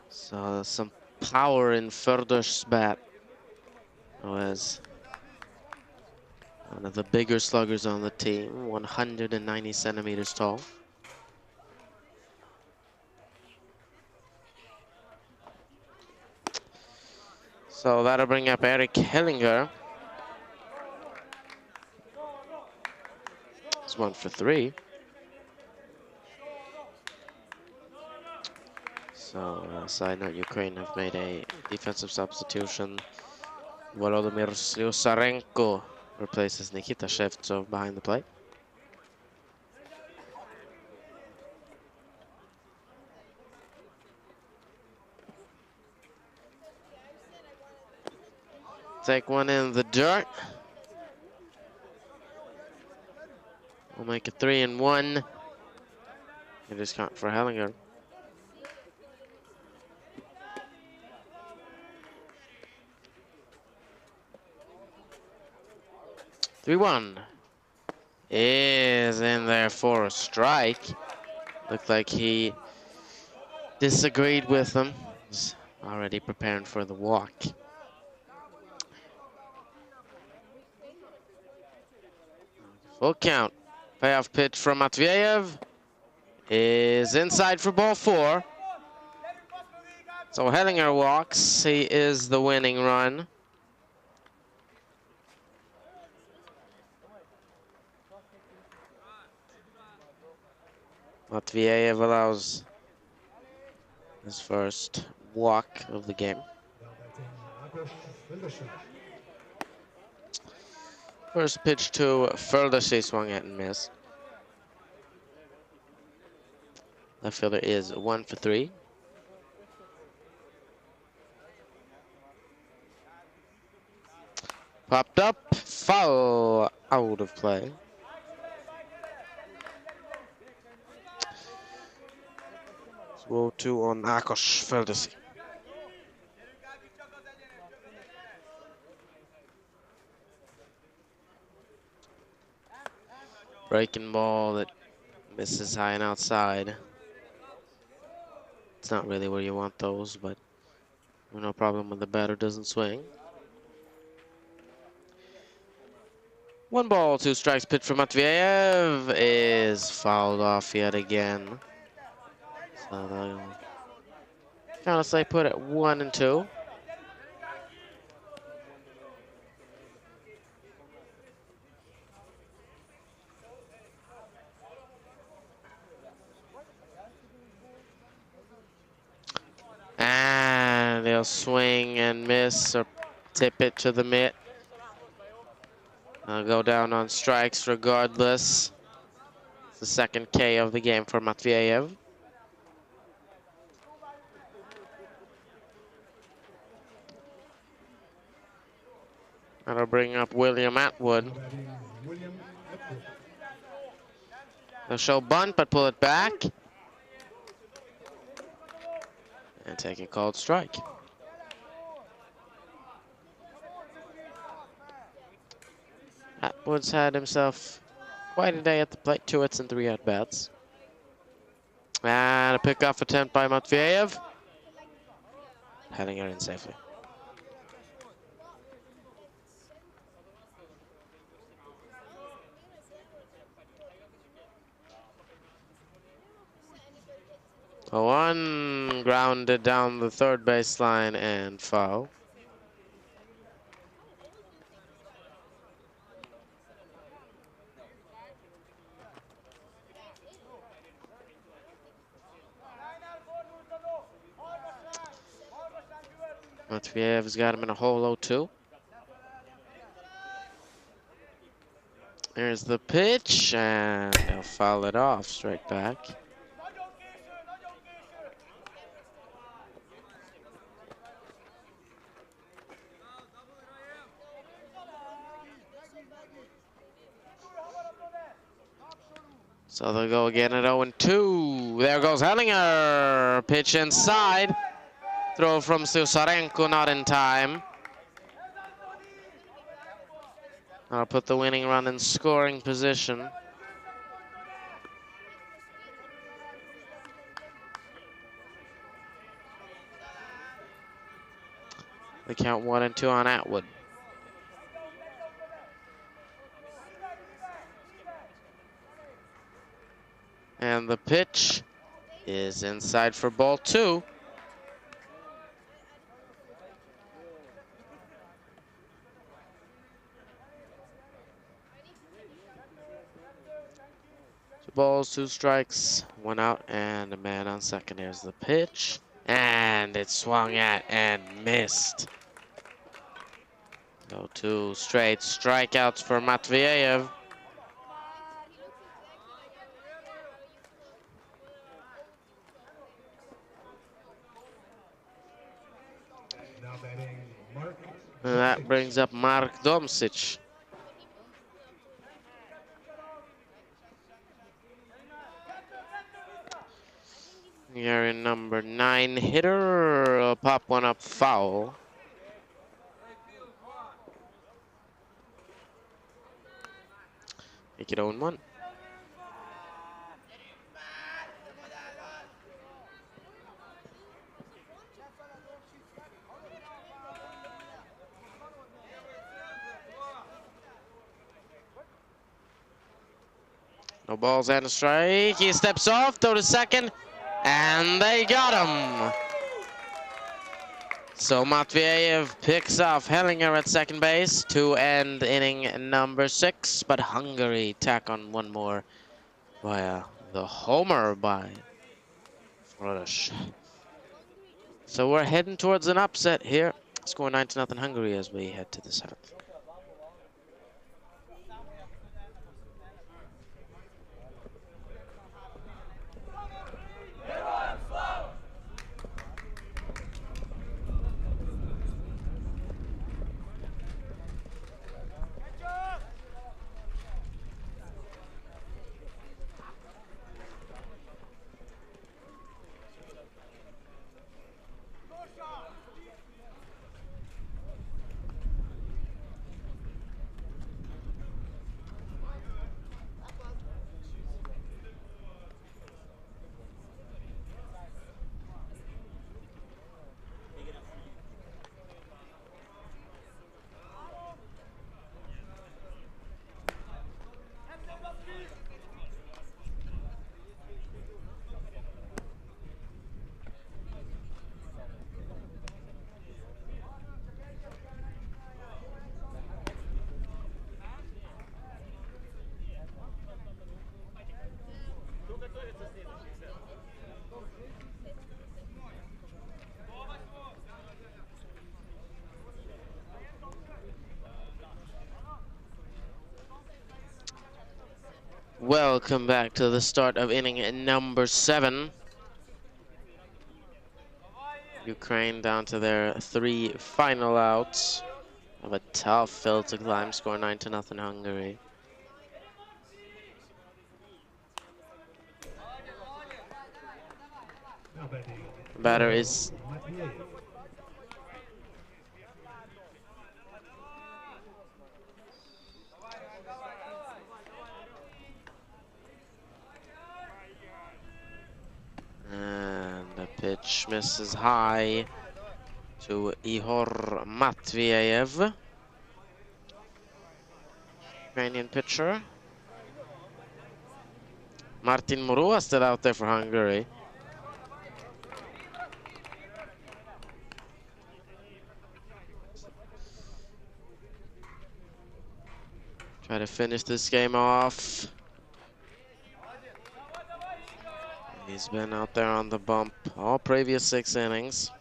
So some power in Förder's bat. Who is one of the bigger sluggers on the team, 190 centimeters tall. So that'll bring up Eric Hellinger. It's 1 for 3. So, side note, Ukraine have made a defensive substitution. Volodymyr Slyusarenko replaces Nikita Shevtsov behind the plate. Take one in the dirt. We'll make it 3-1. It is count for Hellinger. Three-one is in there for a strike. Looked like he disagreed with him. He's already preparing for the walk. Full count. Payoff pitch from Matveyev is inside for ball 4. So Hellinger walks. He is the winning run. Matveyev allows his first walk of the game. First pitch to Fördes, he swung at and missed. Left fielder is 1 for 3. Popped up, foul, out of play. So 0-2 on Ákos Földesi. Breaking ball that misses high and outside. It's not really where you want those, but no problem when the batter doesn't swing. 1 ball, 2 strikes. Pitch from Matveyev is fouled off yet again. So they'll honestly put it 1-2. And they'll swing and miss or tip it to the mitt. Go down on strikes regardless. It's the second K of the game for Matveyev. That'll bring up William Atwood. They'll show bunt, but pull it back. And take a called strike. Atwood's had himself quite a day at the plate. 2 hits and 3 at-bats. And a pickoff attempt by Matveyev. Hellinger in safely. 1 grounded down the third baseline and foul. Matveev's got him in a hole 0-2. There's the pitch, and they'll foul it off straight back. So they'll go again at 0-2. There goes Hellinger. Pitch inside. Throw from Susarenko, not in time. I'll put the winning run in scoring position. They count 1-2 on Atwood. And the pitch is inside for ball 2. Two balls, 2 strikes, 1 out, and a man on second. Here's the pitch. And it swung at and missed. So 2 straight strikeouts for Matveev. And that brings up Mark Domsic. You're in number 9 hitter. Pop one up foul. Make it 0-1. No balls and a strike. He steps off, throw to second, and they got him. So Matveev picks off Hellinger at second base to end inning number 6, but Hungary tack on one more via the homer by Flourish. So we're heading towards an upset here. Score 9-0 Hungary as we head to the 7th. Welcome back to the start of inning number 7. Ukraine down to their 3 final outs of a tough field to climb. Score 9-0 Hungary. The batter is and the pitch misses high to Ihor Matveev, Ukrainian pitcher. Martin Murua still out there for Hungary. to finish this game off. He's been out there on the bump all previous 6 innings.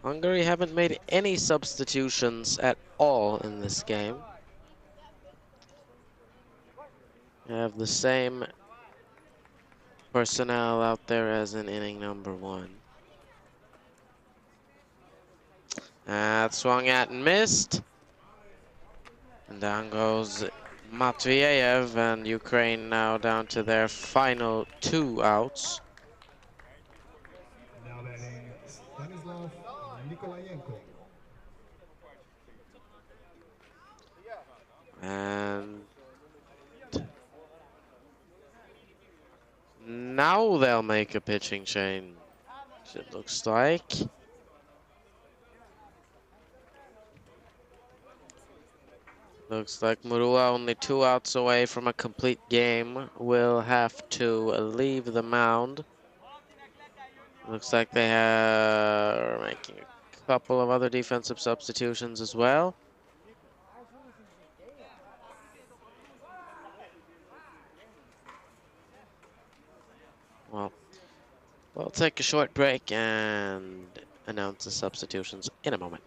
Hungary haven't made any substitutions at all in this game. They have the same personnel out there as in inning number 1. That swung at and missed. And down goes Matveyev, and Ukraine now down to their final 2 outs. Now batting Stanislav Nikolayenko. And now they'll make a pitching change, it looks like. Looks like Murua, only 2 outs away from a complete game, will have to leave the mound. Looks like they are making a couple of other defensive substitutions as well. Well, we'll take a short break and announce the substitutions in a moment.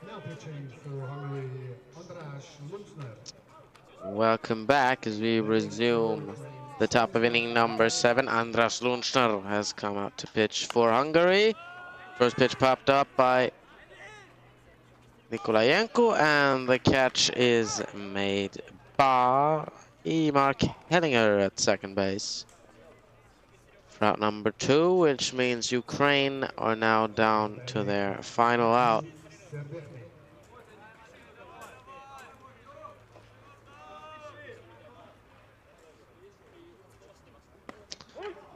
Now pitching for Hungary, András Lundsner. Welcome back as we resume the top of inning number 7. András Lundsner has come out to pitch for Hungary. First pitch popped up by Nikolayenko, and the catch is made by Mark Hellinger at second base. For out number 2, which means Ukraine are now down to their final out.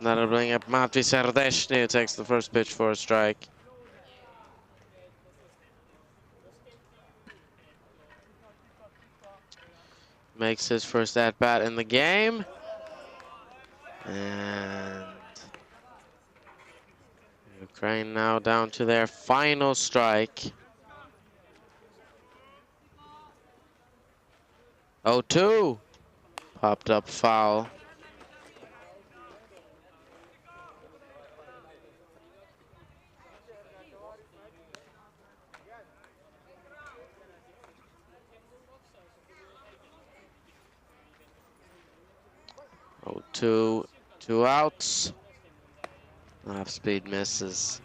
That'll bring up Matvey Serdeshny, who takes the first pitch for a strike. makes his first at-bat in the game. And Ukraine now down to their final strike. 0-2. Popped up foul. Oh, two outs. Off speed misses.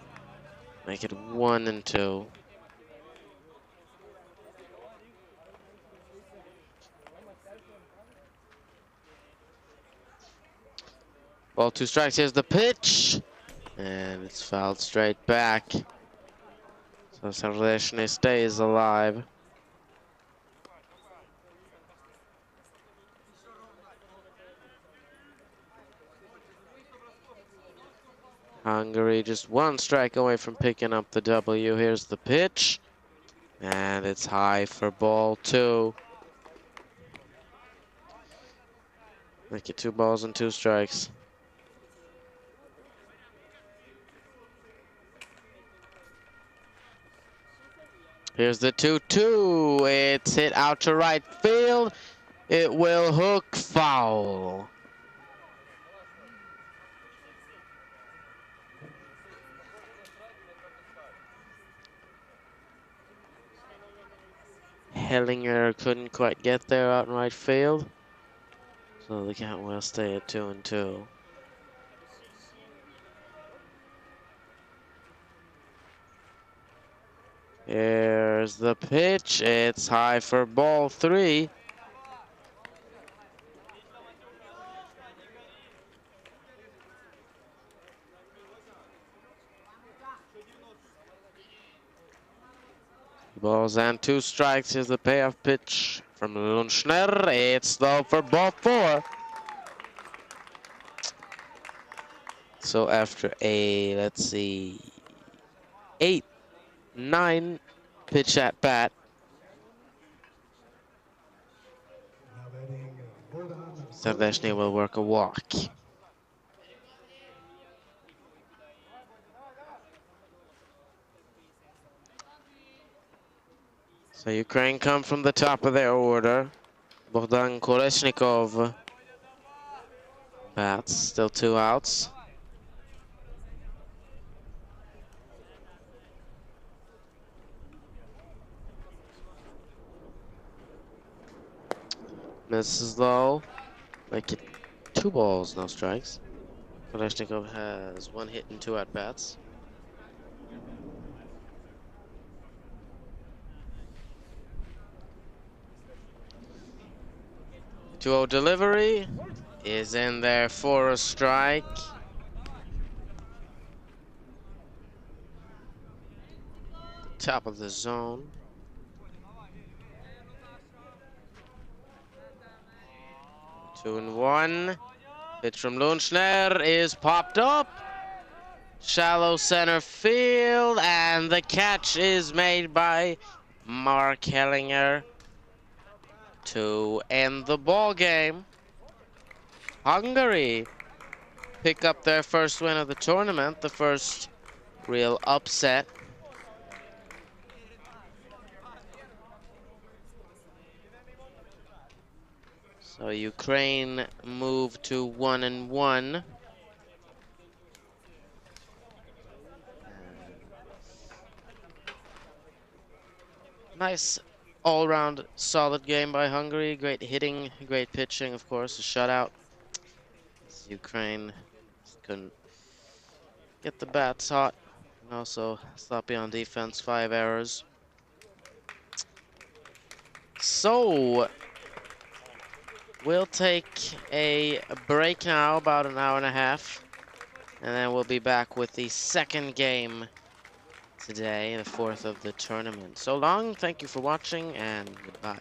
Make it 1-2. Ball 2 strikes. Here's the pitch. And it's fouled straight back. So Ceremonies stays alive. Hungary just 1 strike away from picking up the W. Here's the pitch. And it's high for ball 2. Make it 2 balls and 2 strikes. Here's the 2-2. It's hit out to right field. It will hook foul. Hellinger couldn't quite get there out in right field. So the count will stay at 2-2. Here's the pitch. It's high for ball 3. Balls and 2 strikes. Here's the payoff pitch from Lunschner. It's low for ball 4. So after a, let's see, 8-9 pitch at bat. Saveshny will work a walk. So Ukraine come from the top of their order. Bogdan Kolesnikov bats, still 2 outs. Misses low. Make it 2 balls, no strikes. Kolesnikov has 1 hit and 2 at-bats. 2-0 delivery is in there for a strike. Top of the zone. Two and one. Pitch from Lunschner is popped up. Shallow center field, and the catch is made by Mark Hellinger to end the ball game. Hungary pick up their first win of the tournament, the first real upset. So Ukraine move to 1-1. Nice all-round solid game by Hungary. Great hitting, great pitching, of course, a shutout. Ukraine couldn't get the bats hot, and also sloppy on defense, 5 errors. So we'll take a break now, about an hour and a half, and then we'll be back with the second game today, the 4th of the tournament. So long, thank you for watching, and goodbye.